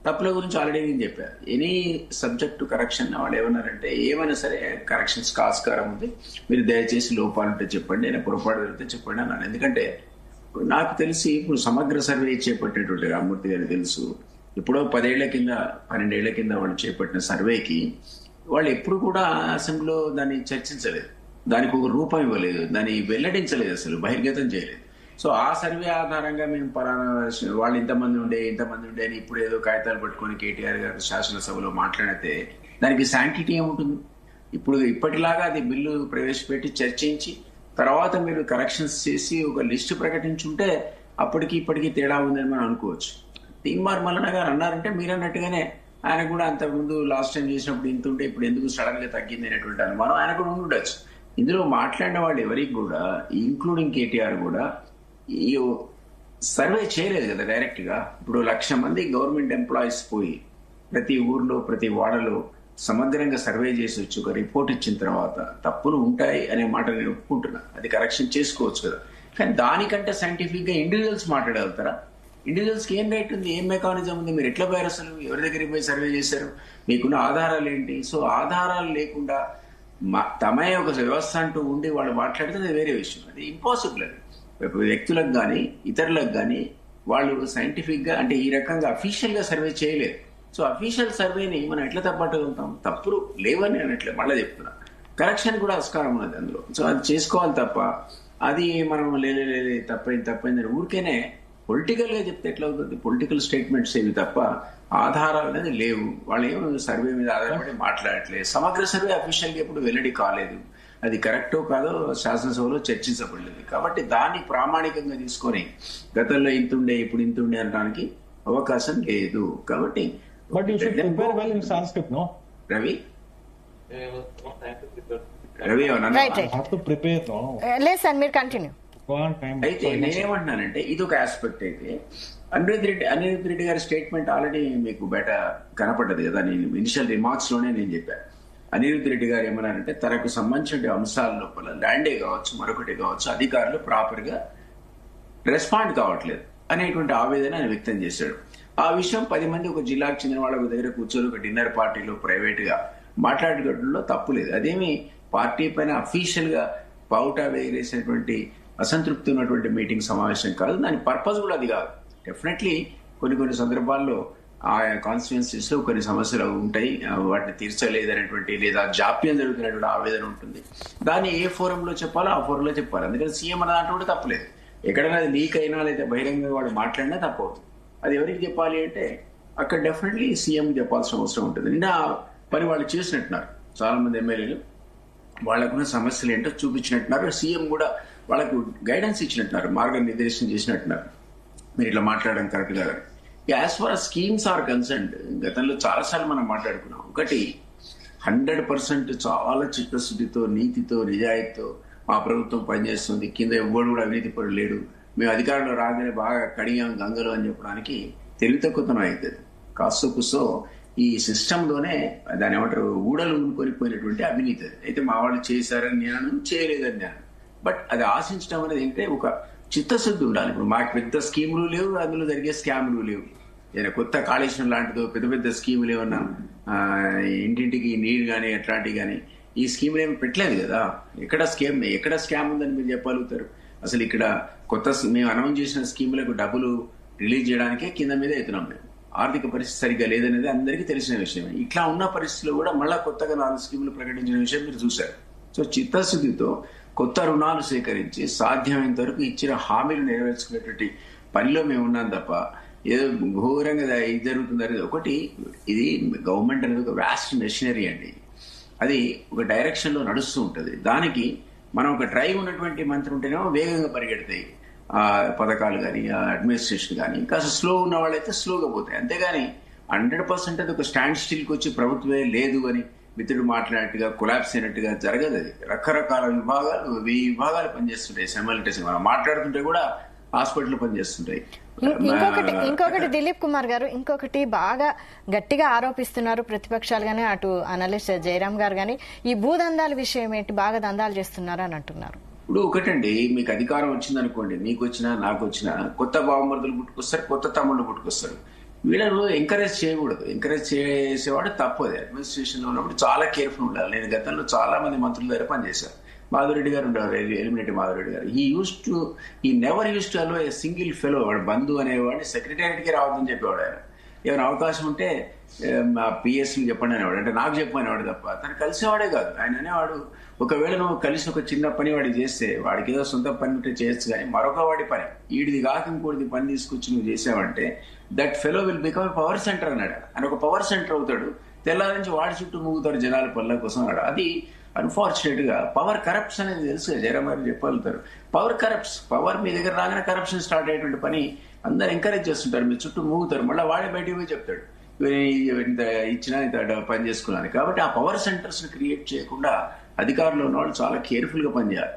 తప్పుల గురించి ఆల్రెడీ నేను చెప్పాను, ఎనీ సబ్జెక్టు కరెక్షన్ వాళ్ళు ఏమన్నారంటే ఏమైనా సరే కరెక్షన్స్ ఆస్కారం ఉంది, మీరు దయచేసి లోపాలుంటే చెప్పండి, నేను పొరపాటు జరిగితే చెప్పండి అన్నాను. ఎందుకంటే నాకు తెలిసి ఇప్పుడు సమగ్ర సర్వే చేపట్టినటువంటి రామ్మూర్తి గారికి తెలుసు, ఇప్పుడో 10 ఏళ్ల కింద 12 ఏళ్ల కింద వాళ్ళు చేపట్టిన సర్వేకి వాళ్ళు ఎప్పుడు కూడా అసెంబ్లీలో దాన్ని చర్చించలేదు, దానికి ఒక రూపం ఇవ్వలేదు, దాన్ని వెల్లడించలేదు, అసలు బహిర్గతం చేయలేదు. సో ఆ సర్వే ఆధారంగా మేము పలానా వాళ్ళు ఇంతమంది ఉండే అని ఇప్పుడు ఏదో కాగితాలు పట్టుకొని కేటీఆర్ గారు శాసనసభలో మాట్లాడితే దానికి శాంటిటీ ఏముంటుంది? ఇప్పటిలాగా అది బిల్లు ప్రవేశపెట్టి చర్చించి తర్వాత మీరు కరెక్షన్స్ చేసి ఒక లిస్టు ప్రకటించుంటే అప్పటికి ఇప్పటికీ తేడా ఉందని మనం అనుకోవచ్చు. తీన్మార్ మల్లన్న గారు అన్నారంటే మీరు అన్నట్టుగానే ఆయన కూడా అంతకుముందు లాస్ట్ టైం చేసినప్పుడు ఇంత ఉంటే ఇప్పుడు ఎందుకు సడన్ గా తగ్గింది అనేటువంటి అనుమానం ఆయన కూడా ఉండొచ్చు. ఇందులో మాట్లాడిన వాళ్ళు ఎవరికి కూడా ఇంక్లూడింగ్ కేటీఆర్ కూడా ఈ సర్వే చేయలేదు కదా డైరెక్ట్ గా. ఇప్పుడు 1,00,000 మంది గవర్నమెంట్ ఎంప్లాయీస్ పోయి ప్రతి ఊర్లో ప్రతి వాడలో సమగ్రంగా సర్వే చేసి వచ్చి ఒక రిపోర్ట్ ఇచ్చిన తర్వాత తప్పులు ఉంటాయి అనే మాట నేను ఒప్పుకుంటున్నా, అది కరెక్షన్ చేసుకోవచ్చు కదా. కానీ దానికంటే సైంటిఫిక్ గా ఇండివిజువల్స్ మాట్లాడగలుగుతారా? ఇండివిజువల్స్ కి ఏం రైట్ ఉంది, ఏం మెకానిజం ఉంది? మీరు ఎట్లా పోయారు, అసలు ఎవరి దగ్గరికి పోయి సర్వే చేశారు, మీకున్న ఆధారాలు ఏంటి? సో ఆధారాలు లేకుండా తమే ఒక వ్యవస్థ అంటూ ఉండి వాళ్ళు మాట్లాడితే అది వేరే విషయం, అది ఇంపాసిబుల్. అది వ్యక్తులకు కానీ ఇతరులకు కానీ వాళ్ళు సైంటిఫిక్ గా అంటే ఈ రకంగా అఫీషియల్ గా సర్వే చేయలేదు. సో అఫీషియల్ సర్వేని మనం ఎట్లా తప్పట్టగలుగుతాం? తప్పులు లేవని అనట్లే, మళ్ళీ చెప్తున్నా, కరెక్షన్ కూడా ఆస్కారం ఉన్నది అందులో. సో అది చేసుకోవాలి తప్ప అది మనం లేదు తప్పైందని ఊరికేనే పొలిటికల్ గా చెప్తే ఎట్లా అవుతుంది? పొలిటికల్ స్టేట్మెంట్స్ ఏవి తప్ప ఆధారాలు అనేది లేవు. వాళ్ళు ఏమో సర్వే మీద ఆధారపడి మాట్లాడట్లేదు. సమగ్ర సర్వే అఫీషియల్ గా ఎప్పుడు వెల్లడి కాలేదు, అది కరెక్టో కాదో శాసనసభలో చర్చించబడలేదు. కాబట్టి దాన్ని ప్రామాణికంగా తీసుకొని గతంలో ఇంతుండే ఇప్పుడు ఇంతుండే అనడానికి అవకాశం లేదు. కాబట్టి రవి లేదు సార్, మీరు కంటిన్యూ. అయితే నేనేమంటున్నానంటే ఇది ఒక ఆస్పెక్ట్. అయితే అనిరుద్ రెడ్డి గారి స్టేట్మెంట్ ఆల్రెడీ మీకు బయట కనపడ్డది కదా. నేను ఇనిషియల్ రిమార్క్స్ లోనే నేను చెప్పాను, అనిరుద్ రెడ్డి గారు ఏమన్నారంటే తనకు సంబంధించిన అంశాల లోపల ల్యాండే కావచ్చు మరొకటి కావచ్చు అధికారులు ప్రాపర్ గా రెస్పాండ్ కావట్లేదు అనేటువంటి ఆవేదన ఆయన వ్యక్తం చేశాడు. ఆ విషయం 10 మంది ఒక జిల్లాకు చెందిన వాళ్ళ దగ్గర కూర్చొని ఒక డిన్నర్ పార్టీలో ప్రైవేట్ గా మాట్లాడేటట్లో తప్పు లేదు. అదేమి పార్టీ పైన అఫీషియల్ గా పావుటా వేరేసినటువంటి అసంతృప్తి ఉన్నటువంటి మీటింగ్ సమావేశం కాదు. దాని పర్పస్ కూడా అది కాదు. డెఫినెట్లీ కొన్ని సందర్భాల్లో ఆ కాన్స్టిట్యుయెన్సీస్ లో కొన్ని సమస్యలు ఉంటాయి, వాటిని తీర్చలేదనేటువంటి లేదా జాప్యం జరుగుతున్నటువంటి ఆవేదన ఉంటుంది. దాన్ని ఏ ఫోరంలో చెప్పాలో ఆ ఫోరంలో చెప్పాలి. అందుకని సీఎం అన్న దాంట్లో కూడా తప్పలేదు. ఎక్కడైనా అది లీక్ అయినా లేదా బహిరంగంగా వాడు మాట్లాడినా తప్పవుతుంది. అది ఎవరికి చెప్పాలి అంటే అక్కడ డెఫినెట్లీ సీఎం చెప్పాల్సిన అవసరం ఉంటుంది. నిన్న పని వాళ్ళు చేసినట్టున్నారు చాలా మంది ఎమ్మెల్యేలు, వాళ్ళకున్న సమస్యలు ఏంటో చూపించినట్టున్నారు. సీఎం కూడా వాళ్ళకు గైడెన్స్ ఇచ్చినట్టున్నారు, మార్గనిర్దేశం చేసినట్టున్నారు, మీరు ఇట్లా మాట్లాడడం కరెక్ట్ కాదు. As far schemes are concerned గతంలో చాలాసార్లు మనం మాట్లాడుకున్నాం. ఒకటి 100% చాలా చిత్తశుద్ధితో, నీతితో, నిజాయితీతో మా ప్రభుత్వం పనిచేస్తుంది, కింద ఎవ్వడు కూడా అవినీతి పరుడు లేడు, మేము అధికారంలో రాగానే బాగా కడిగాం గంగలు అని చెప్పడానికి తెలివి తక్కువతనం అవుతుంది. కాస్తో కుస్తో ఈ సిస్టంలోనే దాని ఏమంటారు ఊడలు ఊనుకొనిపోయినటువంటి అవినీతి. అయితే మా వాళ్ళు చేశారని నేను చేయలేదని నేను, బట్ అది ఆశించడం అనేది ఏంటంటే ఒక చిత్తశుద్ధి ఉండాలి. ఇప్పుడు మాకు పెద్ద స్కీములు లేవు, అందులో జరిగే స్కాములు లేవు. ఏదైనా కొత్త కాళేశ్వరం లాంటిదో పెద్ద స్కీములు ఏమన్నా ఇంటింటికి నీరు కానీ అట్లాంటివి కానీ ఈ స్కీములు ఏమి పెట్టలేదు కదా. ఎక్కడ స్కామ్ ఉందని మీరు చెప్పగలుగుతారు? అసలు ఇక్కడ కొత్త మేము అనౌన్స్ చేసిన స్కీములకు డబ్బులు రిలీజ్ చేయడానికే కింద మీద ఎత్తున్నాం. మేము ఆర్థిక పరిస్థితి సరిగ్గా లేదనేది అందరికీ తెలిసిన విషయమే. ఇట్లా ఉన్న పరిస్థితుల్లో కూడా మళ్ళా కొత్తగా 4 స్కీములు ప్రకటించిన విషయం మీరు చూశారు. సో చిత్తశుద్ధితో కొత్త రుణాలు సేకరించి సాధ్యమైనంత వరకు ఇచ్చిన హామీలు నెరవేర్చుకునేటువంటి పనిలో మేము ఉన్నాం తప్ప ఏదో ఘోరంగా ఇది జరుగుతుంది. ఒకటి ఇది గవర్నమెంట్ అనేది ఒక వ్యాస్ట్ మెషినరీ అండి, అది ఒక డైరెక్షన్ లో నడుస్తూ ఉంటుంది. దానికి మనం ఒక డ్రైవ్ ఉన్నటువంటి మంత్రి ఉంటేనేమో వేగంగా పరిగెడతాయి ఆ పథకాలు కానీ ఆ అడ్మినిస్ట్రేషన్ కానీ. కాస్త స్లో ఉన్న వాళ్ళైతే స్లోగా పోతాయి. అంతేగాని 100% అది ఒక స్టాండ్ స్టిల్కి వచ్చి ప్రభుత్వమే లేదు అని మిత్రుడు మాట్లాడినట్టుగా కొలాప్స్ అయినట్టుగా జరగదు. అది రకరకాల విభాగాలు 1000 విభాగాలు పనిచేస్తుంటాయి సైమల్టేనియస్గా. మనం మాట్లాడుతుంటే కూడా హాస్పిటల్ పనిచేస్తుంటాయి. ఇంకొకటి దిలీప్ కుమార్ గారు, ఇంకొకటి బాగా గట్టిగా ఆరోపిస్తున్నారు ప్రతిపక్షాలు గానీ అటు అనలిస్ట్ జయరాం గారు గానీ, ఈ భూదందాల విషయం ఏంటి, బాగా దందాలు చేస్తున్నారు అని అంటున్నారు. ఇప్పుడు ఒకటండి, మీకు అధికారం వచ్చిందనుకోండి, మీకు వచ్చినా నాకు వచ్చినా కొత్త బావమరుదులు పుట్టుకొస్తారు, కొత్త తమ్ముళ్ళు పుట్టుకొస్తారు. వీళ్ళను ఎంకరేజ్ చేయకూడదు. ఎంకరేజ్ చేసేవాడు తప్పదు. అడ్మినిస్ట్రేషన్ లో ఉన్నప్పుడు చాలా కేర్ఫుల్ ఉండాలి. నేను గతంలో చాలా మంది మంత్రుల దగ్గర పనిచేశాను. మాధురెడ్డి గారు ఉండేవారు, ఎలిమినేటి మాధురెడ్డి గారు. He never use to allow a single fellow. వాడు బంధు అనేవాడిని సెక్రటేరియట్కి రావద్దని చెప్పేవాడు ఆయన. ఏమైనా అవకాశం ఉంటే మా పిఎస్సీకి చెప్పండి అనేవాడు, అంటే నాకు చెప్పనేవాడు తప్ప తను కలిసేవాడే కాదు. ఆయన అనేవాడు ఒకవేళ నువ్వు కలిసి ఒక చిన్న పని వాడికి చేస్తే వాడికి ఏదో సొంత పని ఉంటే చేయొచ్చు, కానీ మరొక వాడి పని వీడిది కాక ఇంకోటిది పని తీసుకొచ్చి నువ్వు చేసావంటే that fellow will become a power centre అన్నాడు. ఆయన ఒక పవర్ సెంటర్ అవుతాడు. తెల్లారి నుంచి వాడి చుట్టూ మూగుతారు జనాల పనుల కోసం అన్నాడు. అది అన్ఫార్చునేట్ గా పవర్ కరప్ట్స్ అనేది తెలుసు. జయరాం గారు చెప్పగలుగుతారు. పవర్ కరప్ట్స్, పవర్ మీ దగ్గర రాగానే కరప్షన్ స్టార్ట్ అయ్యేటువంటి పని అందరు ఎంకరేజ్ చేస్తుంటారు, మీ చుట్టూ మూగుతారు. మళ్ళీ వాడే బయటికి పోయి చెప్తాడు ఇంత ఇచ్చినా ఇంత పని చేసుకున్నాను. కాబట్టి ఆ పవర్ సెంటర్స్ ని క్రియేట్ చేయకుండా అధికారంలో ఉన్న వాళ్ళు చాలా కేర్ఫుల్ గా పనిచేయాలి.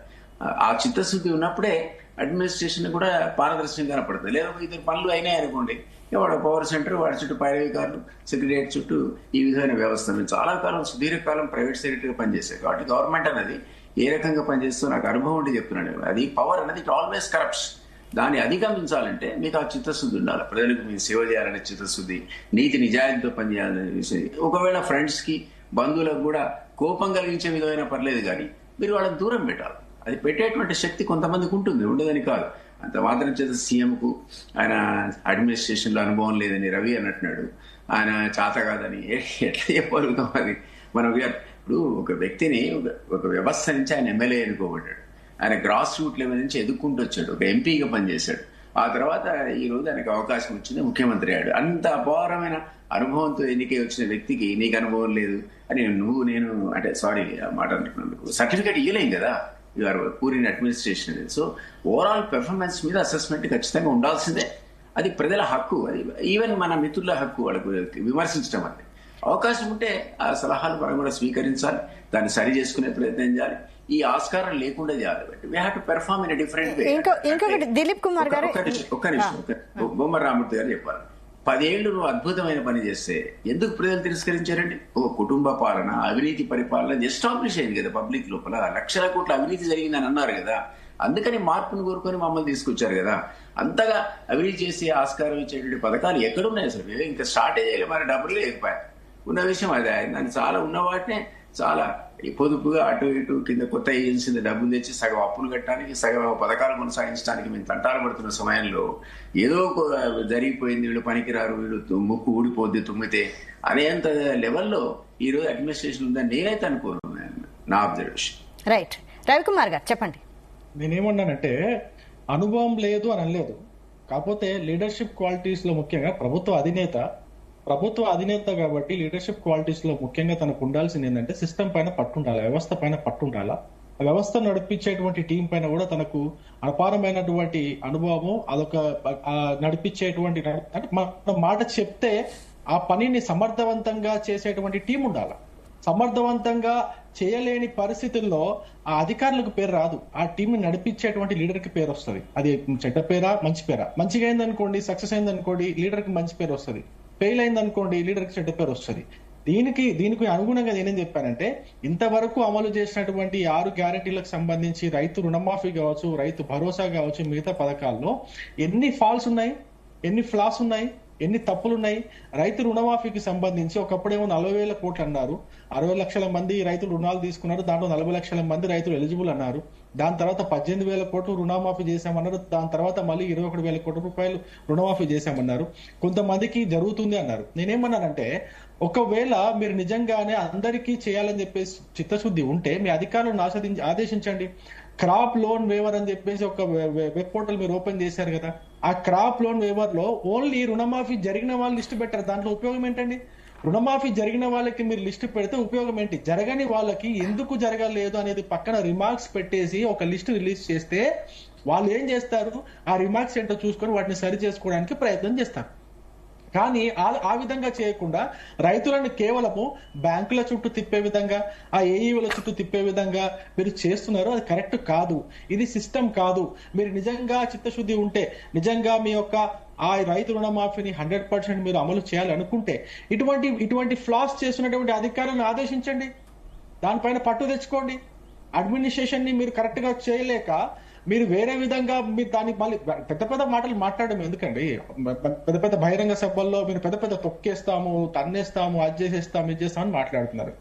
ఆ చిత్తశుద్ధి ఉన్నప్పుడే అడ్మినిస్ట్రేషన్ కూడా పారదర్శకంగా కనపడుతుంది. లేదా ఇద్దరు పనులు అయినాయి అనుకోండి, వాడు పవర్ సెంటర్, వాడి చుట్టూ పైరవికారులు, సెక్రటరియట్ చుట్టూ ఈ విధమైన వ్యవస్థ. మేము చాలా కాలం సుదీర్ఘకాలం ప్రైవేట్ సెక్రటరీగా పనిచేశారు. కాబట్టి గవర్నమెంట్ అనేది ఏ రకంగా పనిచేస్తుందో నాకు అనుభవం ఉంటే చెప్తున్నాను. అది పవర్ అనేది ఇట్ ఆల్వేస్ కరప్ట్స్. దాన్ని అధిగమించాలంటే మీకు ఆ చిత్తశుద్ధి ఉండాలి. ప్రజలకు మీరు సేవ చేయాలనే చిత్తశుద్ధి, నీతి నిజాయితీతో పనిచేయాలనే విషయం. ఒకవేళ ఫ్రెండ్స్ కి బంధువులకు కూడా కోపం కలిగించే విధమైన పర్లేదు, కానీ మీరు వాళ్ళని దూరం పెట్టాలి. అది పెట్టేటువంటి శక్తి కొంతమందికి ఉంటుంది, ఉండదని కాదు. అంత మాత్రం చేత సీఎంకు ఆయన అడ్మినిస్ట్రేషన్ లో అనుభవం లేదని రవి అన్నట్టున్నాడు, ఆయన చేత కాదని ఎట్లా చెప్పగలుగుతాం? అది మనం ఇప్పుడు ఒక వ్యక్తిని ఒక వ్యవస్థ నుంచి ఆయన ఎమ్మెల్యే ఎన్నుకోబడ్డాడు. ఆయన గ్రాస్ రూట్ లెవెల్ నుంచి ఎదుక్కుంటూ వచ్చాడు, ఒక ఎంపీగా పనిచేశాడు. ఆ తర్వాత ఈ రోజు ఆయనకు అవకాశం వచ్చింది, ముఖ్యమంత్రి అయ్యాడు. అంత అపారమైన అనుభవంతో ఎన్నికై వచ్చిన వ్యక్తికి నీకు అనుభవం లేదు అని నేను అంటే సారీ మాట అంటున్నందుకు సర్టిఫికేట్ ఇవ్వలేం కదా. యూఆర్ పూర్ ఇన్ అడ్మినిస్ట్రేషన్ అనేది. సో ఓవరాల్ పెర్ఫార్మెన్స్ మీద అసెస్మెంట్ ఖచ్చితంగా ఉండాల్సిందే. అది ప్రజల హక్కు, అది ఈవెన్ మన మిత్రుల హక్కు వాళ్ళకు విమర్శించడం. అంటే అవకాశం ఉంటే ఆ సలహాలు మనం కూడా స్వీకరించాలి, దాన్ని సరి చేసుకునే ప్రయత్నం చేయాలి. ఈ ఆస్కారం లేకుండా చేయాలి. We have to perform in different way. ఇంకొకటి దిలీప్ కుమార్ గారు, ఒక్క నిమిషం, బొమ్మ రామూర్తి గారు చెప్పాలి. 10 ఏళ్లు నువ్వు అద్భుతమైన పని చేస్తే ఎందుకు ప్రజలు తిరస్కరించారండి? ఒక కుటుంబ పాలన, అవినీతి పరిపాలన ఎస్టాబ్లిష్ అయింది కదా పబ్లిక్ లోపల. లక్షల కోట్ల అవినీతి జరిగిందని అన్నారు కదా. అందుకని మార్పును కోరుకొని మమ్మల్ని తీసుకొచ్చారు కదా. అంతగా అవినీతి చేసి ఆస్కారం ఇచ్చేటువంటి పథకాలు ఎక్కడున్నాయి? అసలు ఇంకా స్టార్ట్ చేయలేదు, మరి డబ్బులు లేకపోయా. ఉన్న విషయం అదే. దాన్ని చాలా ఉన్న వాటినే చాలా పొదుపుగా అటు ఇటు కింద కొత్త ఏజెన్సీ డబ్బులు తెచ్చి సగం అప్పులు కట్టడానికి, సగం పథకాలు కొనసాగించడానికి మేము తంటాలు పడుతున్న సమయంలో ఏదో జరిగిపోయింది, వీళ్ళు పనికిరారు, వీళ్ళు ముక్కు ఊడిపోద్ది తుమ్మితే అనేంత లెవెల్లో ఈ రోజు అడ్మినిస్ట్రేషన్ ఉందని నేనైతే అనుకోను. నా అబ్జర్వేషన్. రైట్. రవికుమార్ గారు చెప్పండి. నేనేమన్నానంటే అనుభవం లేదు అని అనలేదు, కాకపోతే లీడర్షిప్ క్వాలిటీస్ లో ముఖ్యంగా ప్రభుత్వ అధినేత కాబట్టి లీడర్షిప్ క్వాలిటీస్ లో ముఖ్యంగా తనకు ఉండాల్సింది ఏంటంటే సిస్టమ్ పైన పట్టుండాలి, వ్యవస్థ పైన పట్టుండాలా. ఆ వ్యవస్థ నడిపించేటువంటి టీం పైన కూడా తనకు అపారమైనటువంటి అనుభవము, అదొక నడిపించేటువంటి మన మాట చెప్తే ఆ పనిని సమర్థవంతంగా చేసేటువంటి టీం ఉండాలి. సమర్థవంతంగా చేయలేని పరిస్థితుల్లో ఆ అధికారులకు పేరు రాదు, ఆ టీంని నడిపించేటువంటి లీడర్ కి పేరు వస్తుంది. అది చెడ్డ పేరా మంచి పేరా? మంచిగా అయిందనుకోండి, సక్సెస్ అయిందనుకోండి, లీడర్ కి మంచి పేరు వస్తుంది. ఫెయిల్ అయిందనుకోండి, లీడర్ కి చెడ్డ పేరు వస్తుంది. దీనికి అనుగుణంగా నేనేం చెప్పానంటే ఇంతవరకు అమలు చేసినటువంటి 6 గ్యారెంటీలకు సంబంధించి రైతు రుణమాఫీ కావచ్చు, రైతు భరోసా కావచ్చు, మిగతా పథకాల్లో ఎన్ని ఫాల్స్ ఉన్నాయి, ఎన్ని ఫ్లాస్ ఉన్నాయి, ఎన్ని తప్పులున్నాయి. రైతు రుణమాఫీకి సంబంధించి ఒకప్పుడేమో 40,000 కోట్లు అన్నారు, 60 లక్షల మంది రైతులు రుణాలు తీసుకున్నారు, దాంట్లో 40 లక్షల మంది రైతులు ఎలిజిబుల్ అన్నారు. దాని తర్వాత 18,000 కోట్లు రుణమాఫీ చేశామన్నారు, దాని తర్వాత మళ్ళీ 21,000 కోట్ల రూపాయలు రుణమాఫీ చేశామన్నారు, కొంతమందికి జరుగుతుంది అన్నారు. నేనేమన్నానంటే ఒకవేళ మీరు నిజంగానే అందరికీ చేయాలని చెప్పేసి చిత్తశుద్ధి ఉంటే మీ అధికారులను ఆదేశించండి. క్రాప్ లోన్ వేవర్ అని చెప్పేసి ఒక వెబ్ పోర్టల్ మీరు ఓపెన్ చేశారు కదా, ఆ క్రాప్ లోన్ వేవర్ లో ఓన్లీ రుణమాఫీ జరిగిన వాళ్ళు లిస్ట్ పెట్టారు. దాంట్లో ఉపయోగం ఏంటండి? రుణమాఫీ జరిగిన వాళ్ళకి మీరు లిస్ట్ పెడితే ఉపయోగం ఏంటి? జరగని వాళ్ళకి ఎందుకు జరగలేదు అనేది పక్కన రిమార్క్స్ పెట్టేసి ఒక లిస్ట్ రిలీజ్ చేస్తే వాళ్ళు ఏం చేస్తారు, ఆ రిమార్క్స్ ఏంటో చూసుకొని వాటిని సరి చేసుకోవడానికి ప్రయత్నం చేస్తారు. కానీ ఆ విధంగా చేయకుండా రైతులను కేవలము బ్యాంకుల చుట్టూ తిప్పే విధంగా, ఆ ఏఈల చుట్టూ తిప్పే విధంగా మీరు చేస్తున్నారు. అది కరెక్ట్ కాదు, ఇది సిస్టమ్ కాదు. మీరు నిజంగా చిత్తశుద్ధి ఉంటే, నిజంగా మీ యొక్క ఆ రైతు రుణమాఫీని 100% మీరు అమలు చేయాలనుకుంటే ఇటువంటి ఫ్లాస్ చేస్తున్నటువంటి అధికారులను ఆదేశించండి, దానిపైన పట్టు తెచ్చుకోండి. అడ్మినిస్ట్రేషన్ ని మీరు కరెక్ట్ గా చేయలేక మీరు వేరే విధంగా మీరు దాన్ని మళ్ళీ పెద్ద మాటలు మాట్లాడడం ఎందుకండి? పెద్ద బహిరంగ సభల్లో మీరు పెద్ద తొక్కేస్తాము, తన్నేస్తాము, అది చేసేస్తాము, ఇది చేస్తామని మాట్లాడుతున్నారు.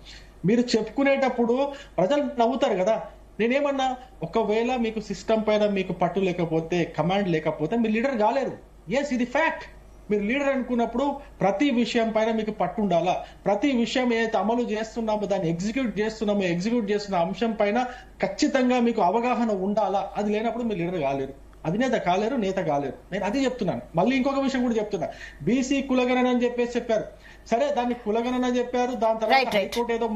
మీరు చెప్పుకునేటప్పుడు ప్రజలు నవ్వుతారు కదా. నేనేమన్నా, ఒకవేళ మీకు సిస్టమ్ పైన మీకు పట్టు లేకపోతే, కమాండ్ లేకపోతే మీరు లీడర్ కాలేరు. ఎస్, ఇది ఫ్యాక్ట్. మీరు లీడర్ అనుకున్నప్పుడు ప్రతి విషయం పైన మీకు పట్టు ఉండాలా, ప్రతి విషయం ఏదైతే అమలు చేస్తున్నామో దాన్ని ఎగ్జిక్యూట్ చేస్తున్న అంశం పైన ఖచ్చితంగా మీకు అవగాహన ఉండాలా. అది లేనప్పుడు మీరు లీడర్ కాలేరు, అధినేత కాలేరు, నేత కాలేరు. నేను అది చెప్తున్నాను. మళ్ళీ ఇంకొక విషయం కూడా చెప్తున్నా, బీసీ కులగణన అని చెప్పారు. సరే, దాన్ని కులగణన చెప్పారు, దాని తర్వాత హైకోర్టు ఏదో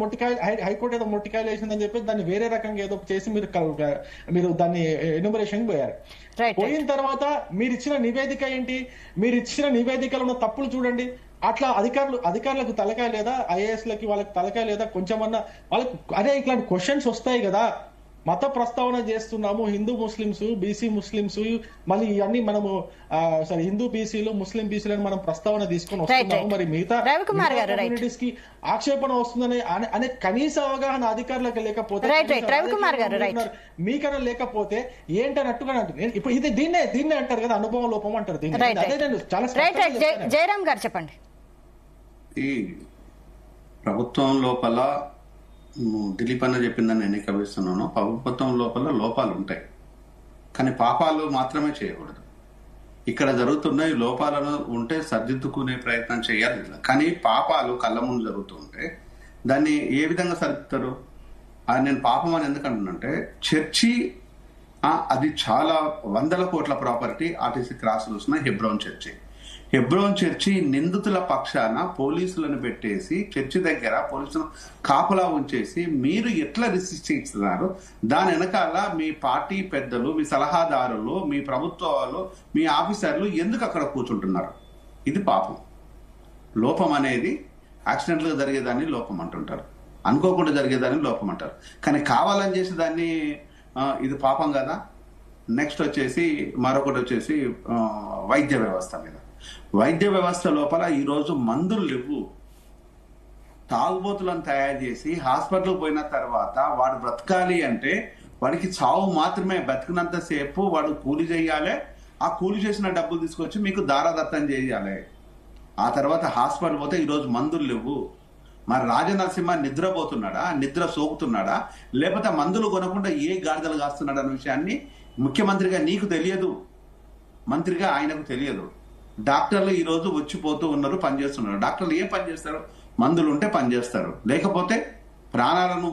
మొట్టికాయలు వేసిందని చెప్పేసి దాన్ని వేరే రకంగా ఏదో చేసి మీరు దాన్ని ఎన్యూమరేషన్ పోయారు. పోయిన తర్వాత మీరు ఇచ్చిన నివేదిక ఏంటి? మీరు ఇచ్చిన నివేదికలో ఉన్న తప్పులు చూడండి. అట్లా అధికారులకు తలకాయ లేదా? ఐఏఎస్ లకి వాళ్ళకి తలకాయ లేదా? కొంచెమన్నా వాళ్ళకి అదే ఇట్లాంటి క్వశ్చన్స్ వస్తాయి కదా. మత ప్రస్తావన చేస్తున్నాము, హిందూ ముస్లింస్, బీసీ ముస్లింస్, మళ్ళీ ఇవన్నీ మనము హిందూ బీసీలు, ముస్లిం బీసీలను మనం ప్రస్తావన తీసుకొని వస్తున్నాము. మరి మిగతా కమ్యూనిటీస్ కి ఆక్షేపణ వస్తుందని అనే కనీస అవగాహన అధికారులకు లేకపోతే, మీకన్నా లేకపోతే ఏంటన్నట్టుగా అంటుంది. ఇప్పుడు ఇది దీన్నే అంటారు కదా, అనుభవం లోపం అంటారు దీన్ని. అదే నేను చాలా జయరామ్ గారు చెప్పండి. ఈ ప్రభుత్వం లోపల దిలీప్ అన్న చెప్పిందని నేను కవిస్తున్నాను. ప్రభుత్వం లోపల లోపాలు ఉంటాయి, కానీ పాపాలు మాత్రమే చేయకూడదు. ఇక్కడ జరుగుతున్న ఈ లోపాలను ఉంటే సర్దిద్దుకునే ప్రయత్నం చేయాలి. కానీ పాపాలు కళ్ళ ముందు జరుగుతుంటే దాన్ని ఏ విధంగా సరిదిద్దుతారు? అది నేను పాపం అని ఎందుకంటున్నంటే, చర్చి అది చాలా 100 కోట్ల ప్రాపర్టీ, ఆర్టీసీ క్రాస్ చూసిన హెబ్రోన్ చర్చి నిందితుల పక్షాన పోలీసులను పెట్టేసి చర్చి దగ్గర పోలీసులను కాపలా ఉంచేసి మీరు ఎట్లా రిజిస్టర్ చేస్తున్నారు? దాని వెనకాల మీ పార్టీ పెద్దలు, మీ సలహాదారులు, మీ ప్రభుత్వాలు, మీ ఆఫీసర్లు ఎందుకు అక్కడ కూర్చుంటున్నారు? ఇది పాపం. లోపం అనేది యాక్సిడెంట్గా జరిగేదాన్ని లోపం అంటుంటారు, అనుకోకుండా జరిగేదాన్ని లోపం అంటారు. కానీ కావాలని చేసి దాన్ని ఇది పాపం కదా. నెక్స్ట్ వచ్చేసి మరొకటి వచ్చేసి వైద్య వ్యవస్థ లోపల ఈరోజు మందులు లేవు. తాగుబోతులను తయారు చేసి హాస్పిటల్కి పోయిన తర్వాత వాడు బ్రతకాలి అంటే వాడికి చావు మాత్రమే. బ్రతికినంత సేపు వాడు కూలి చేయాలి, ఆ కూలి చేసిన డబ్బులు తీసుకొచ్చి మీకు దారాదత్తం చేయాలి. ఆ తర్వాత హాస్పిటల్ పోతే ఈరోజు మందులు లేవు. మరి రాజనరసింహ నిద్రపోతున్నాడా, నిద్ర సోకుతున్నాడా, లేకపోతే మందులు కొనకుండా ఏ గాడిదలు కాస్తున్నాడు అన్న విషయాన్ని ముఖ్యమంత్రిగా నీకు తెలియదు, మంత్రిగా ఆయనకు తెలియదు. డాక్టర్లు ఈ రోజు వచ్చిపోతూ ఉన్నారు, పనిచేస్తున్నారు. డాక్టర్లు ఏం పని చేస్తారు? మందులు ఉంటే పనిచేస్తారు, లేకపోతే ప్రాణాలను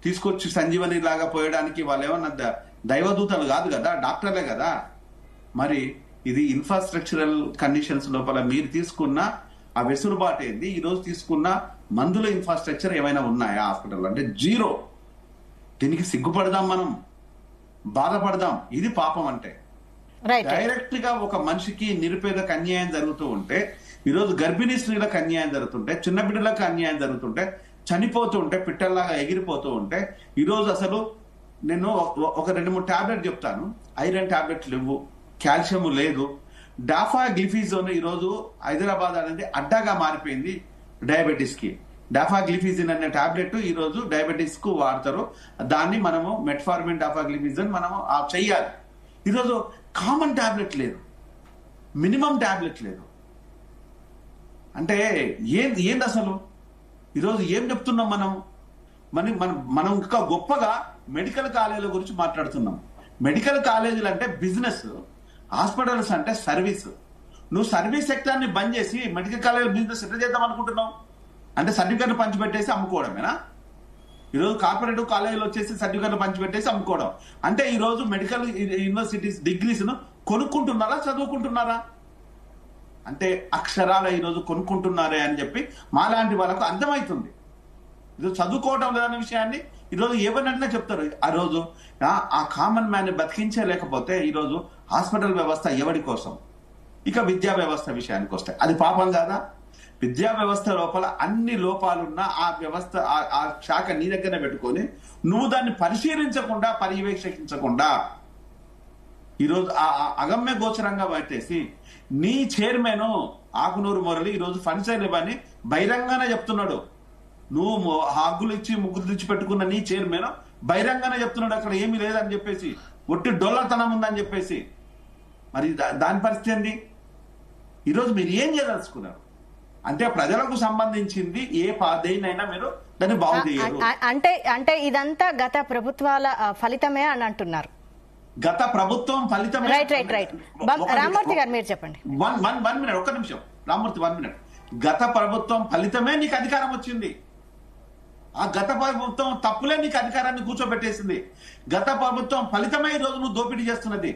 తీసుకొచ్చి సంజీవని లాగా పోయడానికి వాళ్ళు ఏమన్నా దైవదూతలు కాదు కదా, డాక్టర్లే కదా. మరి ఇది ఇన్ఫ్రాస్ట్రక్చరల్ కండిషన్స్ లోపల మీరు తీసుకున్న ఆ వెసులుబాటు ఏంది? ఈ రోజు తీసుకున్న మందుల ఇన్ఫ్రాస్ట్రక్చర్ ఏమైనా ఉన్నాయా హాస్పిటల్? అంటే జీరో. దీనికి సిగ్గుపడదాం, మనం బాధపడదాం. ఇది పాపం అంటే. డైరెక్ట్ గా ఒక మనిషికి నిరుపేదకు అన్యాయం జరుగుతూ ఉంటే, ఈరోజు గర్భిణీ స్త్రీలకు అన్యాయం జరుగుతుంటే, చిన్న బిడ్డలకు అన్యాయం జరుగుతుంటే, చనిపోతూ ఉంటే, పిట్టల్లాగా ఎగిరిపోతూ ఉంటే, ఈరోజు అసలు నేను ఒక 2-3 టాబ్లెట్ చెప్తాను. ఐరన్ టాబ్లెట్లు లేవు, కాల్షియం లేదు. డాఫాగ్లిఫిజోన్ ఈరోజు హైదరాబాద్ అనేది అడ్డాగా మారిపోయింది డయాబెటీస్ కి. డాఫాగ్లిఫిజిన్ అనే టాబ్లెట్ ఈ రోజు డయాబెటీస్ కు వాడతారు. దాన్ని మనము మెట్ఫార్మిన్ డాఫాగ్లిఫిజన్ మనము చెయ్యాలి. ఈరోజు కామన్ టాబ్లెట్ లేదు, మినిమం టాబ్లెట్ లేదు. అంటే ఏంది అసలు? ఈరోజు ఏం చెప్తున్నాం మనం? మనం ఇంకా గొప్పగా మెడికల్ కాలేజీల గురించి మాట్లాడుతున్నాం. మెడికల్ కాలేజీలు అంటే బిజినెస్, హాస్పిటల్స్ అంటే సర్వీస్. నువ్వు సర్వీస్ సెక్టార్ని బంద్ చేసి మెడికల్ కాలేజ్ బిజినెస్ ఎట్లా చేద్దాం అనుకుంటున్నావు? అంటే సర్టిఫికెట్లు పంచిపెట్టేసి అమ్ముకోవడమేనా? ఈరోజు కార్పొరేటివ్ కాలేజీలు వచ్చేసి సర్టిఫికెట్లు పంచిపెట్టేసి అమ్ముకోవడం. అంటే ఈ రోజు మెడికల్ యూనివర్సిటీస్ డిగ్రీస్ ను కొనుక్కుంటున్నారా, చదువుకుంటున్నారా? అంటే అక్షరాల ఈరోజు కొనుక్కుంటున్నారే అని చెప్పి మాలాంటి వాళ్ళకు అర్థమవుతుంది. ఈరోజు చదువుకోవడం లేదన్న విషయాన్ని ఈరోజు ఏమన్నట్టుగా చెప్తారు. ఆ రోజు ఆ కామన్ మ్యాన్ ని బతికించలేకపోతే ఈరోజు హాస్పిటల్ వ్యవస్థ ఎవరి కోసం? ఇక విద్యా వ్యవస్థ విషయానికి వస్తే అది పాపం కాదా? విద్యా వ్యవస్థ లోపల అన్ని లోపాలున్నా ఆ వ్యవస్థ ఆ శాఖ నీ దగ్గర పెట్టుకొని నువ్వు దాన్ని పరిశీలించకుండా, పర్యవేక్షించకుండా ఈరోజు ఆ అగమ్య గోచరంగా పెట్టేసి నీ చైర్మన్ ఆకునూరు మురళి ఈరోజు ఫండ్స్ లేవని బహిరంగానే చెప్తున్నాడు. నువ్వు హగ్గులు ఇచ్చి ముగ్గులు తెచ్చి పెట్టుకున్న నీ చైర్మన్ బహిరంగానే చెప్తున్నాడు అక్కడ ఏమీ లేదని చెప్పేసి, ఒట్టి డొల్లతనం ఉందని చెప్పేసి. మరి దాని పరిస్థితి ఏంది? ఈరోజు మీరు ఏం చేయదలుచుకున్నారు? అంటే ప్రజలకు సంబంధించింది దేనైనా మీరు దాన్ని బాగు చేయరు. అంటే ఇదంతా గత ప్రభుత్వాల ఫలితమే అని అంటున్నారు. గత ప్రభుత్వం ఫలితమే. రైట్. రామ్మూర్తి గారు మీరు చెప్పండి. వన్ మినిట్, ఒక్క నిమిషం రామ్మూర్తి, 1 మినిట్. గత ప్రభుత్వం ఫలితమే నీకు అధికారం వచ్చింది. ఆ గత ప్రభుత్వం తప్పులే నీకు అధికారాన్ని కూర్చోబెట్టేసింది. గత ప్రభుత్వం ఫలితమే ఈ రోజు నువ్వు దోపిడీ చేస్తున్నది.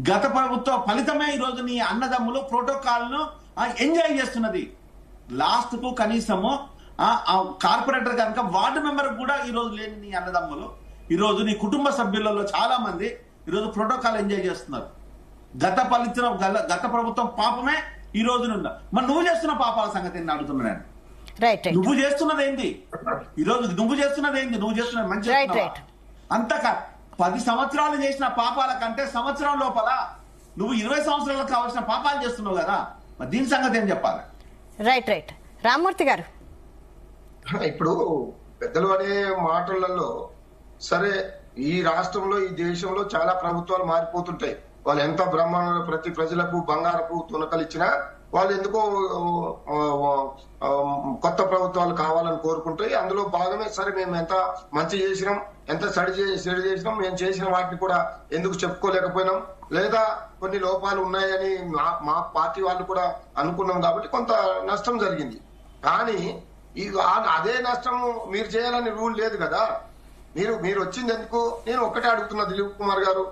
గత ప్రభుత్వం ఫలితమే ఈ రోజు నీ అన్నదమ్ములు ప్రోటోకాల్ ను ఎంజాయ్ చేస్తున్నది. లాస్ట్ కు కనీసము కార్పొరేటర్ కనుక వార్డు మెంబర్ కూడా ఈ రోజు లేని నీ అన్నదమ్ములు ఈ రోజు నీ కుటుంబ సభ్యులలో చాలా మంది ఈ రోజు ప్రోటోకాల్ ఎంజాయ్ చేస్తున్నారు. గత ప్రభుత్వం పాపమే ఈ రోజు నుండి. మరి నువ్వు చేస్తున్న పాపాల సంగతి నేను అడుగుతున్నా. నేను నువ్వు చేస్తున్నది ఏంది? ఈ రోజు నువ్వు చేస్తున్నది ఏంది? నువ్వు చేస్తున్నది మంచి అంతకా 10 సంవత్సరాలు చేసిన పాపాల కంటే సంవత్సరం లోపల నువ్వు 20 సంవత్సరాలకు కావాల్సిన పాపాలు చేస్తున్నావు కదా. మరి దీని సంగతి ఏం చెప్పాలి? రైట్ రామ్మూర్తి గారు, ఇప్పుడు పెద్దలు అనే మాటలలో సరే, ఈ రాష్ట్రంలో ఈ దేశంలో చాలా ప్రభుత్వాలు మారిపోతుంటాయి. వాళ్ళు ఎంత బ్రహ్మాండ ప్రతి ప్రజలకు బంగారపు తునకలు ఇచ్చినా వాళ్ళు ఎందుకో కొత్త ప్రభుత్వాలు కావాలని కోరుకుంటాయి. అందులో భాగమే సరే మేము ఎంత మంచి చేసినాం, ఎంత చెడు చేసినాం, మేము చేసిన వాటిని కూడా ఎందుకు చెప్పుకోలేకపోయినాం, లేదా కొన్ని లోపాలు ఉన్నాయని మా పార్టీ వాళ్ళు కూడా అనుకున్నాం కాబట్టి కొంత నష్టం జరిగింది. కానీ అదే నష్టం మీరు చేయాలని రూల్ లేదు కదా. మీరు వచ్చింది ఎందుకు? నేను ఒక్కటే అడుగుతున్నా. దిలీప్ కుమార్ గారు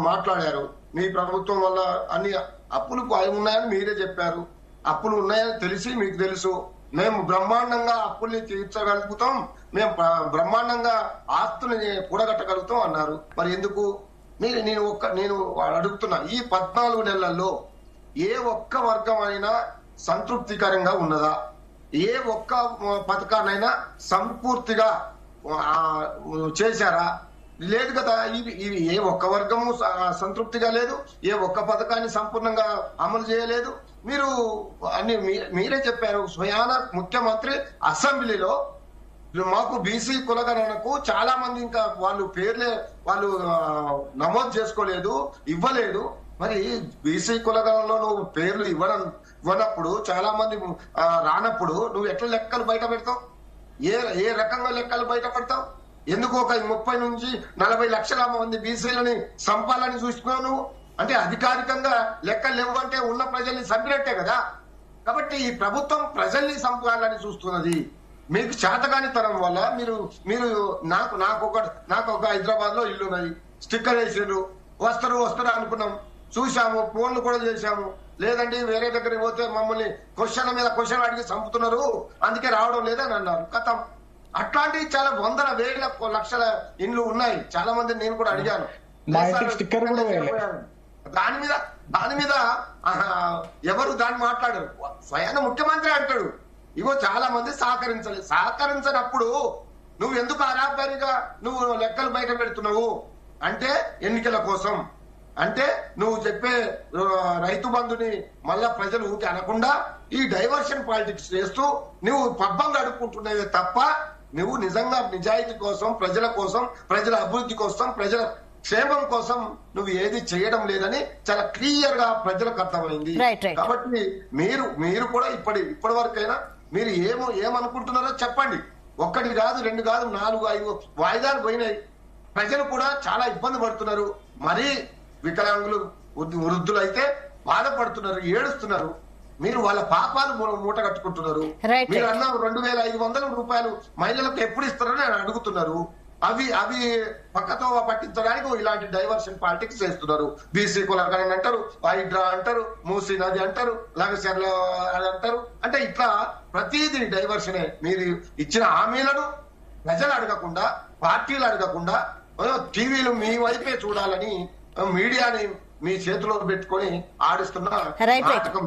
మాట్లాడారు, మీ ప్రభుత్వం వల్ల అన్ని అప్పులు ఉన్నాయని మీరే చెప్పారు. అప్పులు ఉన్నాయని తెలిసి మీకు తెలుసు, మేము బ్రహ్మాండంగా అప్పుల్ని తీర్చగలుగుతాం, మేము బ్రహ్మాండంగా ఆస్తుల్ని కూడగట్టగలుగుతాం అన్నారు. మరి ఎందుకు? నేను అడుగుతున్నా, ఈ 14 నెలల్లో ఏ ఒక్క వర్గం అయినా సంతృప్తికరంగా ఉన్నదా? ఏ ఒక్క పథకాన్నైనా సంపూర్తిగా చేశారా? లేదు కదా. ఇవి ఏ ఒక్క వర్గము సంతృప్తిగా లేదు, ఏ ఒక్క పథకాన్ని సంపూర్ణంగా అమలు చేయలేదు. మీరు అన్ని మీరే చెప్పారు. స్వయాన ముఖ్యమంత్రి అసెంబ్లీలో మాకు బీసీ కులగణనకు చాలా మంది ఇంకా వాళ్ళు పేర్లే వాళ్ళు నమోదు చేసుకోలేదు, ఇవ్వలేదు. మరి బీసీ కులగణనలో నువ్వు పేర్లు ఇవ్వనప్పుడు, చాలా మంది రానప్పుడు నువ్వు ఎట్లా లెక్కలు బయట పెడతావు? ఏ రకంగా లెక్కలు బయటపడతావు? ఎందుకు ఒక 30 నుంచి 40 లక్షల మంది బీసీలని సంపాలని చూసుకున్నావు నువ్వు? అంటే అధికారికంగా లెక్కలు లేవంటే ఉన్న ప్రజల్ని చంపినట్టే కదా. కాబట్టి ఈ ప్రభుత్వం ప్రజల్ని చంపాలని చూస్తున్నది. మీకు చేతగాని తరం వల్ల మీరు నాకు ఒక హైదరాబాద్ లో ఇల్లు ఉన్నది, స్టిక్కర్ వేసారు, వస్తారు అనుకున్నాం, చూసాము, ఫోన్లు కూడా చేశాము. లేదండి వేరే దగ్గరికి పోతే మమ్మల్ని క్వశ్చన్ మీద క్వశ్చన్ అడిగి చంపుతున్నారు, అందుకే రావడం లేదని అన్నారు. కథం. అట్లాంటివి చాలా వందల వేల లక్షల ఇండ్లు ఉన్నాయి. చాలా మంది నేను కూడా అడిగాను. దాని మీద ఎవరు దాన్ని మాట్లాడారు? స్వయాన ముఖ్యమంత్రి అంటాడు, ఇగో చాలా మంది సహకరించినప్పుడు నువ్వు ఎందుకు అరాబరిగా నువ్వు లెక్కలు బయట పెడుతున్నావు? అంటే ఎన్నికల కోసం, అంటే నువ్వు చెప్పే రైతు బంధుని మళ్ళా ప్రజలు ఊకి అనకుండా ఈ డైవర్షన్ పాలిటిక్స్ చేస్తూ నువ్వు పబ్బం గడుపుకుంటున్నవే తప్ప నువ్వు నిజంగా నిజాయితీ కోసం, ప్రజల అభివృద్ధి కోసం, ప్రజల క్షేమం కోసం నువ్వు ఏది చేయడం లేదని చాలా క్లియర్ గా ప్రజలకు అర్థమైంది. కాబట్టి మీరు కూడా ఇప్పటి వరకైనా మీరు ఏమనుకుంటున్నారో చెప్పండి. 1 కాదు, 2 కాదు, 4, 5 వాయిదాలు పోయినాయి. ప్రజలు కూడా చాలా ఇబ్బంది పడుతున్నారు. మరీ వికలాంగులు, వృద్ధులు అయితే బాధపడుతున్నారు, ఏడుస్తున్నారు. మీరు వాళ్ళ పాపాలు మూట కట్టుకుంటున్నారు. మీరు అన్న 2500 రూపాయలు మహిళలకు ఎప్పుడు ఇస్తారని అడుగుతున్నారు. అవి పక్కతో పట్టించడానికి ఇలాంటి డైవర్షన్ పాలిటిక్స్ చేస్తున్నారు. బీసీ కులకరణ అంటారు, హైడ్రా అంటారు, మూసీ నది అంటారు, లగచర్ల అంటారు. అంటే ఇట్లా ప్రతిదీ డైవర్షనే. మీరు ఇచ్చిన హామీలను ప్రజలు అడగకుండా, పార్టీలు అడగకుండా టీవీలు మీ వైపే చూడాలని మీడియాని మీ చేతిలో పెట్టుకొని ఆడిస్తున్న నాటకం.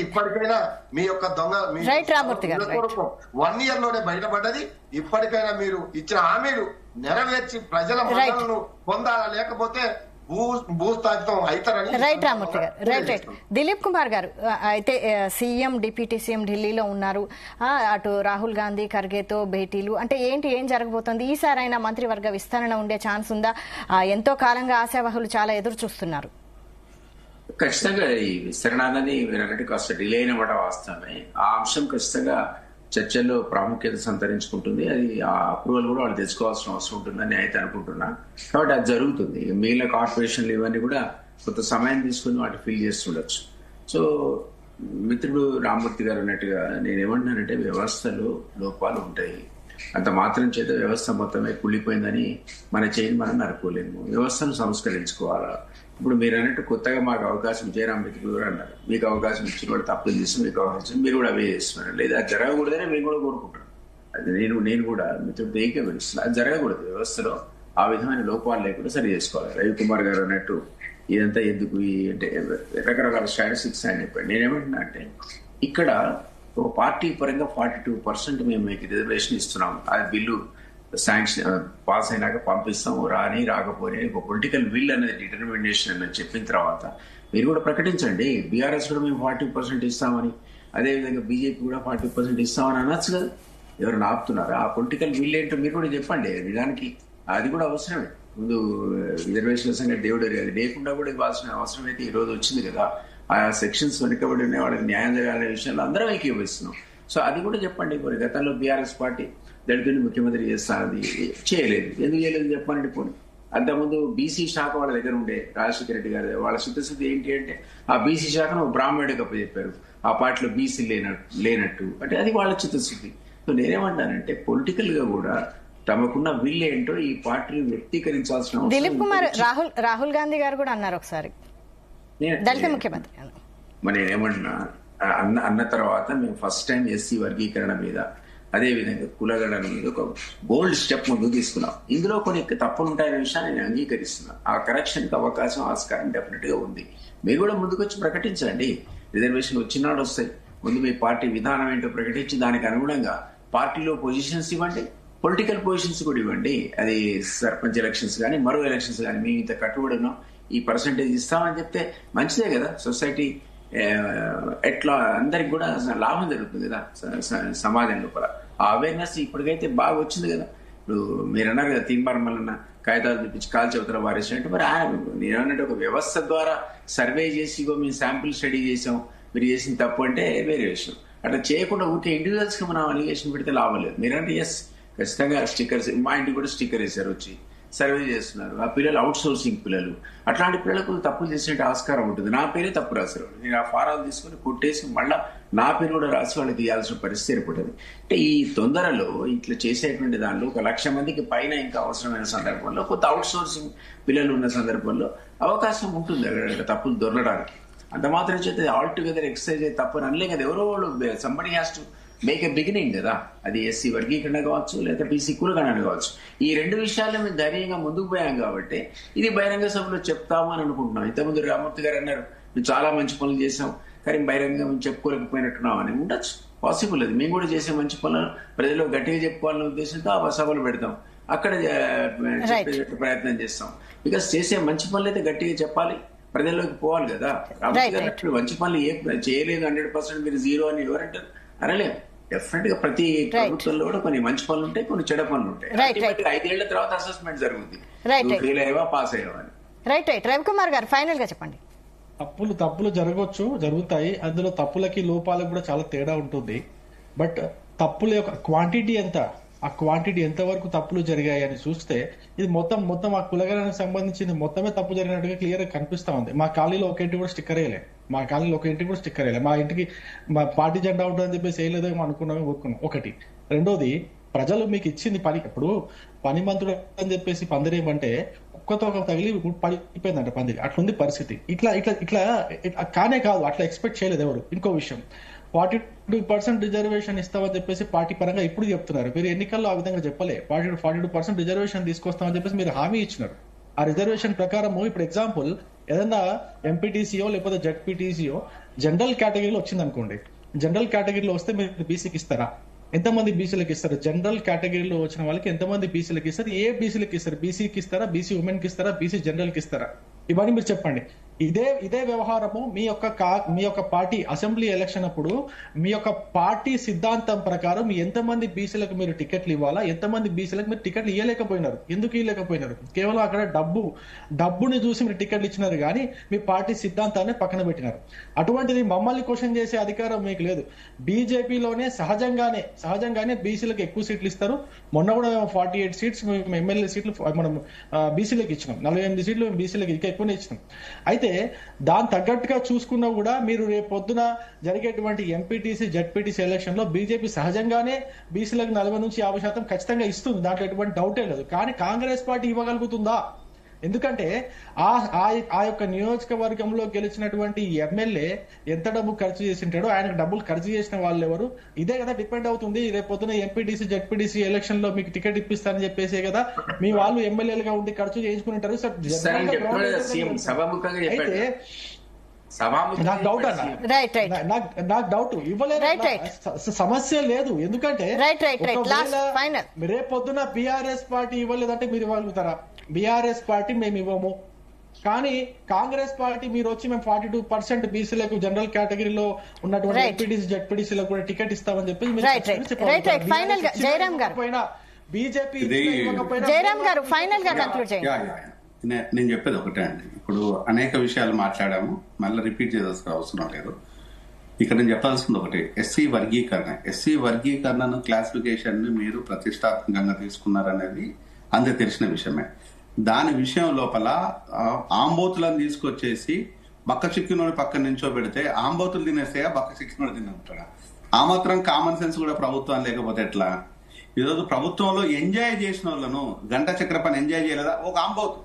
ఇప్పటికైనా మీ యొక్క దొంగ 1 year లోనే బయటపడ్డది. ఇప్పటికైనా మీరు ఇచ్చిన హామీలు నెరవేర్చి ప్రజల మద్దతును పొందాలా, లేకపోతే భూస్థాపితం అవుతారని. రైట్ రామూర్తి గారు. రైట్. దిలీప్ కుమార్ గారు, అయితే సీఎం, డిప్యూటీ సీఎం ఢిల్లీలో ఉన్నారు. అటు రాహుల్ గాంధీ, ఖర్గేతో భేటీలు, అంటే ఏం జరగబోతోంది? ఈసారి అయినా మంత్రివర్గ విస్తరణ ఉండే ఛాన్స్ ఉందా? ఎంతో కాలంగా ఆశావహులు చాలా ఎదురు చూస్తున్నారు. ఖచ్చితంగా ఈ విస్తరణ అనేది మీరు అన్నట్టు కాస్త డిలే అయినమాట వాస్తవమే. ఆ అంశం ఖచ్చితంగా చర్చల్లో ప్రాముఖ్యత సంతరించుకుంటుంది. అది ఆ అప్రూవల్ కూడా వాళ్ళు తెచ్చుకోవాల్సిన అవసరం ఉంటుందని అయితే అనుకుంటున్నా. కాబట్టి అది జరుగుతుంది. మిగిలిన కార్పొరేషన్లు ఇవన్నీ కూడా కొంత సమయం తీసుకుని వాటి ఫిల్ చేస్తుండొచ్చు. సో మిత్రుడు రామూర్తి గారు అన్నట్టుగా నేనేమంటున్నానంటే, వ్యవస్థలో లోపాలు ఉంటాయి. అంత మాత్రం చేత వ్యవస్థ మొత్తమే కుళ్ళిపోయిందని మన చేయి మనం నరుకోలేము. వ్యవస్థను సంస్కరించుకోవాలా. ఇప్పుడు మీరు అన్నట్టు కొత్తగా మాకు అవకాశం, జయరామ్ మిత్రుడు కూడా అన్నారు, మీకు అవకాశం ఇచ్చిన కూడా తప్పులు చేసి మీకు అవకాశం మీరు కూడా అవే చేస్తున్నారు. లేదా అది జరగకూడదని మేము కూడా కోరుకుంటున్నాం. అది నేను కూడా మిత్రుడితో ఏకీభవిస్తున్నాను. అది జరగకూడదు. వ్యవస్థలో ఆ విధమైన లోపాలు లేకుండా సరి చేసుకోవాలి. రవికుమార్ గారు అన్నట్టు ఇదంతా ఎందుకు అంటే రకరకాల స్టాటిస్టిక్స్ అని చెప్పాడు. నేనేమంటున్నా అంటే, ఇక్కడ ఒక పార్టీ పరంగా 42% మేము మీకు రిజర్వేషన్ ఇస్తున్నాం. ఆ బిల్లు శాంక్షన్ పాస్ అయినాక పంపిస్తాం, రాకపోని ఒక పొలిటికల్ విల్ అనేది డిటర్మినేషన్ అని చెప్పిన తర్వాత మీరు కూడా ప్రకటించండి. బీఆర్ఎస్ కూడా మేము 40% ఇస్తామని, అదేవిధంగా బీజేపీ కూడా 40% ఇస్తామని అనొచ్చు కదా. ఎవరైనా ఆపుతున్నారా? ఆ పొలిటికల్ విల్ ఏంటో మీరు కూడా చెప్పండి. నిజానికి అది కూడా అవసరమే. ముందు రిజర్వేషన్ల సంగతి దేవుడు అది లేకుండా కూడా ఇవ్వాల్సిన అవసరం అయితే ఈ రోజు వచ్చింది కదా. ఆ సెక్షన్స్ వెనుకబడి ఉన్న వాళ్ళకి న్యాయం జరగాలనే విషయంలో అందరం ఏకీభవిస్తున్నాం. సో అది కూడా చెప్పండి. మరి గతంలో బీఆర్ఎస్ పార్టీ దళితుడిని ముఖ్యమంత్రి చేస్తానది చేయలేదు. ఎందుకు చేయలేదు చెప్పండి. పోనీ అంతకుముందు బీసీ శాఖ వాళ్ళ దగ్గర ఉండే రాజశేఖర రెడ్డి గారు వాళ్ళ చిత్తశుద్ధి ఏంటి అంటే, ఆ బీసీ శాఖను బ్రాహ్మణుడికి అప్పచెప్పారు. ఆ పార్టీలో బీసీ లేనట్టు అంటే అది వాళ్ళ చిత్తశుద్ధి. సో నేనేమంటానంటే, పొలిటికల్ గా కూడా తమకున్న విల్ ఏంటో ఈ పార్టీని వ్యక్తీకరించాల్సిన దిలీప్ కుమార్, రాహుల్ గాంధీ గారు కూడా అన్నారు ఒకసారి దళిత ముఖ్యమంత్రి. మరి నేనేమంటున్నా, అన్న తర్వాత మేము ఫస్ట్ టైం ఎస్సీ వర్గీకరణ మీద, అదేవిధంగా కులగణన మీద ఒక బోల్డ్ స్టెప్ ముందుకు తీసుకున్నాం. ఇందులో కొన్ని తప్పులు ఉంటాయనే విషయాన్ని నేను అంగీకరిస్తున్నా. ఆ కరెక్షన్ కి అవకాశం, ఆస్కారం డెఫినెట్ గా ఉంది. మీరు కూడా ముందుకు వచ్చి ప్రకటించండి. రిజర్వేషన్ వచ్చినాడు వస్తాయి. ముందు మీ పార్టీ విధానం ఏంటో ప్రకటించి దానికి అనుగుణంగా పార్టీలో పొజిషన్స్ ఇవ్వండి, పొలిటికల్ పొజిషన్స్ కూడా ఇవ్వండి. అది సర్పంచ్ ఎలక్షన్స్ కానీ మరో ఎలక్షన్స్ కానీ మేము ఇంత కట్టుబడి ఉన్నాం, ఈ పర్సంటేజ్ ఇస్తామని చెప్తే మంచిదే కదా. సొసైటీ ఎట్లా అందరికి కూడా లాభం జరుగుతుంది కదా సమాజం లోపల. ఆ అవేర్నెస్ ఇప్పటికైతే బాగా వచ్చింది కదా. ఇప్పుడు మీరు అన్నారు కదా, తీన్మార్ మల్లన్న కాగితాలు చూపించి కాల్ చెబుతారా వారేసినట్టు. మరి నేను అన్నట్టు ఒక వ్యవస్థ ద్వారా సర్వే చేసి మేము శాంపిల్ స్టడీ చేసాం, మీరు చేసిన తప్పు అంటే వేరే విషయం. అట్లా చేయకుండా ఊరికే ఇండివిజువల్స్ కి మనం అలిగేషన్ పెడితే లాభం లేదు. మీరంటే ఎస్ ఖచ్చితంగా స్టిక్కర్స్, మా ఇంటికి కూడా స్టిక్కర్ వేశారు, వచ్చి సర్వే చేస్తున్నారు. ఆ పిల్లలు అవుట్ సోర్సింగ్ పిల్లలు, అట్లాంటి పిల్లలకు తప్పులు చేసే ఆస్కారం ఉంటుంది. నా పేరే తప్పు రాశారు, నేను ఆ ఫారాలు తీసుకొని కొట్టేసి మళ్ళీ నా పేరు కూడా రాసి వాళ్ళు తీయాల్సిన పరిస్థితి ఏర్పడుతుంది. అంటే ఈ తొందరలో ఇట్లా చేసేటువంటి దానిలో 1,00,000 మందికి పైన ఇంకా అవసరమైన సందర్భంలో, కొంత అవుట్ సోర్సింగ్ పిల్లలు ఉన్న సందర్భంలో అవకాశం ఉంటుంది అక్కడ తప్పులు దొరకడానికి. అంత మాత్రం చేస్తే ఆల్ టుగెదర్ ఎక్సర్సైజ్ అయితే తప్పని అనలే కదా. ఎవరో వాళ్ళు somebody has to make a beginning కదా. అది ఎస్సీ వర్గీకరణ కావచ్చు, లేదా బీసీ కులగణన కావచ్చు. ఈ 2 విషయాల్లో మేము ధైర్యంగా ముందుకు పోయాం కాబట్టి ఇది బహిరంగ సభలో చెప్తాము అని అనుకుంటున్నాం. ఇంతకుముందు రామూర్తి గారు అన్నారు మేము చాలా మంచి పనులు చేసాం కానీ బహిరంగంగా మేము చెప్పుకోలేకపోయినట్టున్నాం అని. ఉండొచ్చు, పాసిబుల్. అది మేము కూడా చేసే మంచి పనులను ప్రజలు గట్టిగా చెప్పుకోవాలనే ఉద్దేశంతో ఆ సభలు పెడతాం, అక్కడ చెప్పే ప్రయత్నం చేస్తాం. బికాస్ చేసే మంచి పనులు అయితే గట్టిగా చెప్పాలి, ప్రజల్లోకి పోవాలి కదా. రామూర్తి గారు మంచి పనులు చేయలేదు 100% మీరు 0 అని ఎవరంటారు? అనలేము. డెఫినెట్ గా ప్రతి ప్రభుత్వంలో కూడా కొన్ని మంచి పనులు ఉంటాయి, కొన్ని చెడ పనులు ఉంటాయి. 5 ఏళ్ల తర్వాత అసెస్మెంట్ జరుగుతుంది, ఫెయిల్ అయ్యావా పాస్ అయ్యావా అని. రైట్. రవికుమార్ గారు ఫైనల్ గా చెప్పండి. తప్పులు జరుగుతాయి. అందులో తప్పులకి లోపాలకు కూడా చాలా తేడా ఉంటుంది. బట్ తప్పుల యొక్క క్వాంటిటీ ఎంత, ఆ క్వాంటిటీ ఎంతవరకు తప్పులు జరిగాయి అని చూస్తే ఇది మొత్తం ఆ కులగణానికి సంబంధించింది మొత్తమే తప్పు జరిగినట్టుగా క్లియర్ గా కనిపిస్తా ఉంది. మా కాలనీలో ఒక ఇంటికి కూడా స్టిక్కర్ వేయలే, మా ఇంటికి మా పార్టీ జెండా ఉంటుందని చెప్పేసి వేయలేదో అనుకున్నామే, ఊరుకున్నాం. ఒకటి. రెండోది, ప్రజలు మీకు ఇచ్చింది పని. ఇప్పుడు పని మంత్రుడు అని చెప్పేసి పందిరేమంటే ఒక్కతో ఒక తగిలి పడిపోయిందంట పందిరి, అట్లుంది పరిస్థితి. ఇట్లా కానే కాదు, అట్లా ఎక్స్పెక్ట్ చేయలేదు ఎవరు. ఇంకో విషయం, 42% రిజర్వేషన్ ఇస్తామని చెప్పేసి పార్టీ పరంగా ఇప్పుడు చెప్తున్నారు. మీరు ఎన్నికల్లో ఆ విధంగా చెప్పలే. 42% రిజర్వేషన్ తీసుకొస్తామని చెప్పేసి మీరు హామీ ఇచ్చినారు. ఆ రిజర్వేషన్ ప్రకారం ఇప్పుడు ఎగ్జాంపుల్ ఏదన్నా ఎంపీటీసీఓ లేకపోతే జెడ్పీటీసీఓ జనరల్ కేటగిరీలో వచ్చింది అనుకోండి, జనరల్ కేటగిరీలో వస్తే మీరు బీసీకి ఇస్తారా? ఎంతమంది బీసీలకు ఇస్తారు? జనరల్ కేటగిరీలో వచ్చిన వాళ్ళకి ఎంతమంది బీసీలకు ఇస్తారు? ఏ బీసీలకు ఇస్తారు? బీసీకి ఇస్తారా? బీసీ ఉమెన్ కి ఇస్తారా? బీసీ జనరల్ కి ఇస్తారా? ఇవన్నీ మీరు చెప్పండి. ఇదే వ్యవహారము మీ యొక్క పార్టీ అసెంబ్లీ ఎలక్షన్ అప్పుడు మీ యొక్క పార్టీ సిద్ధాంతం ప్రకారం ఎంతమంది బీసీలకు మీరు టికెట్లు ఇవ్వాలా, ఎంతమంది బీసీలకు మీరు టికెట్లు ఇవ్వలేకపోయినారు. ఎందుకు ఇవ్వలేకపోయినారు? కేవలం అక్కడ డబ్బుని చూసి మీరు టికెట్లు ఇచ్చినారు కానీ మీ పార్టీ సిద్ధాంతాన్ని పక్కన పెట్టినారు. అటువంటిది మమ్మల్ని క్వశ్చన్ చేసే అధికారం మీకు లేదు. బీజేపీలోనే సహజంగానే బీసీలకు ఎక్కువ సీట్లు ఇస్తారు. మొన్న కూడా 48 సీట్స్ ఎమ్మెల్యే సీట్లు మనం బీసీలకు ఇచ్చినాం, 48 సీట్లు బీసీలకు ఇంకా ఎక్కువనే ఇచ్చినాం. అయితే దాని తగ్గట్టుగా చూసుకున్నా కూడా మీరు రేపు పొద్దున జరిగేటువంటి ఎంపీటీసీ జెడ్పీటీసీ ఎలక్షన్ లో బీజేపీ సహజంగానే బీసీలకు 40-50% ఖచ్చితంగా ఇస్తుంది, దాంట్లో ఎటువంటి డౌటే లేదు. కానీ కాంగ్రెస్ పార్టీ ఇవ్వగలుగుతుందా? ఎందుకంటే ఆ యొక్క నియోజకవర్గంలో గెలిచినటువంటి ఎమ్మెల్యే ఎంత డబ్బు ఖర్చు చేసి ఉంటాడో, ఆయనకు డబ్బులు ఖర్చు చేసిన వాళ్ళు ఎవరు, ఇదే కదా డిపెండ్ అవుతుంది. రేపు పొద్దున ఎంపీటీసీ జెడ్పీటీసీ ఎలక్షన్ లో మీకు టికెట్ ఇప్పిస్తారని చెప్పేసే కదా మీ వాళ్ళు ఎమ్మెల్యేలుగా ఉండి ఖర్చు చేయించుకుని ఉంటారు. అయితే నాకు డౌట్ నాకు డౌట్ ఇవ్వలేదు, సమస్య లేదు. ఎందుకంటే రేపు పొద్దున బీఆర్ఎస్ పార్టీ ఇవ్వలేదంటే మీరు ఇవ్వగలుగుతారా? బీఆర్ఎస్ పార్టీ మేము ఇవ్వము, కానీ కాంగ్రెస్ పార్టీ మీరు వచ్చి మేము 42% బీసీలకు జనరల్ కేటగిరీలో ఉన్నటువంటి ఎంపీటీసీ జెడ్పీటీసీలకు కూడా టికెట్ ఇస్తామని చెప్పి బీజేపీ నేను చెప్పేది ఒకటే అండి. ఇప్పుడు అనేక విషయాలు మాట్లాడాము, మళ్ళీ రిపీట్ చేయాల్సిన అవసరం లేదు. ఇక్కడ నేను చెప్పాల్సింది ఒకటి, ఎస్సీ వర్గీకరణను క్లాసిఫికేషన్ ని మీరు ప్రతిష్టాత్మకంగా తీసుకున్నారనేది అందరికి తెలిసిన విషయమే. దాని విషయం లోపల ఆంబోతులను తీసుకొచ్చేసి బక్క చిక్కినోడి పక్కన నించోబెడితే ఆంబోతులు తినేస్తాయా, బక్క చిక్కినోడు తినేస్తాడా? ఆ మాత్రం కామన్ సెన్స్ కూడా ప్రభుత్వం లేకపోతే ఎట్లా? ఈరోజు ప్రభుత్వంలో ఎంజాయ్ చేసిన వాళ్ళను గంట చక్ర పని ఎంజాయ్ చేయలేదా? ఒక ఆంబోతు,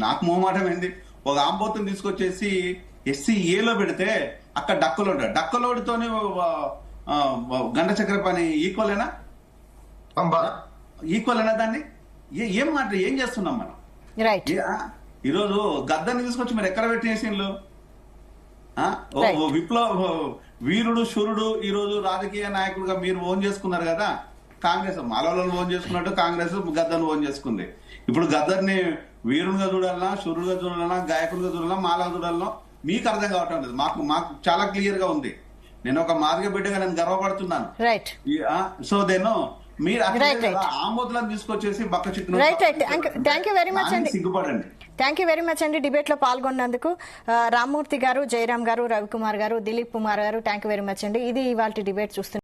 నాకు మొహమాటం ఏంది, ఒక ఆంబోతుని తీసుకొచ్చేసి ఎస్సీ ఏలో పెడితే అక్కడ డక్కలోడితోనే గంట చక్ర పని ఈక్వలేనా దాన్ని? ఏం మాట ఏం చేస్తున్నాం మనం? ఈరోజు గద్దర్ని తీసుకొచ్చి మీరు ఎక్కడ పెట్టేసిండ్రు? విప్లవ వీరుడు శూరుడు ఈరోజు రాజకీయ నాయకుడుగా మీరు ఓన్ చేసుకున్నారు కదా. కాంగ్రెస్ మాలలను ఓన్ చేసుకున్నట్టు కాంగ్రెస్ గద్దర్ని ఓన్ చేసుకుంది. ఇప్పుడు గద్దర్ని వీరుడుగా చూడాలన్నా, శూరుడుగా చూడాలన్నా, గాయకులుగా చూడాలన్నా, మాలగా చూడాలన్నా మీకు అర్థం కావటం లేదు. మాకు చాలా క్లియర్ గా ఉంది. నేను ఒక మార్గ బిడ్డగా నేను గర్వపడుతున్నాను. సో మీరు అట్లా Right, right. కదా, ఆమోదులను తీసుకొచ్చేసి బక్క చిక్కును right right thank you very much అండి. సిగ్గుపడండి. థ్యాంక్ యూ వెరీ మచ్ అండి డిబేట్ లో పాల్గొన్నందుకు. రామ్మూర్తి గారు, జయరామ్ గారు, రవికుమార్ గారు, దిలీప్ కుమార్ గారు థ్యాంక్ యూ వెరీ మచ్ అండి. ఇది ఇవాళ డిబేట్ చూస్తున్నారు.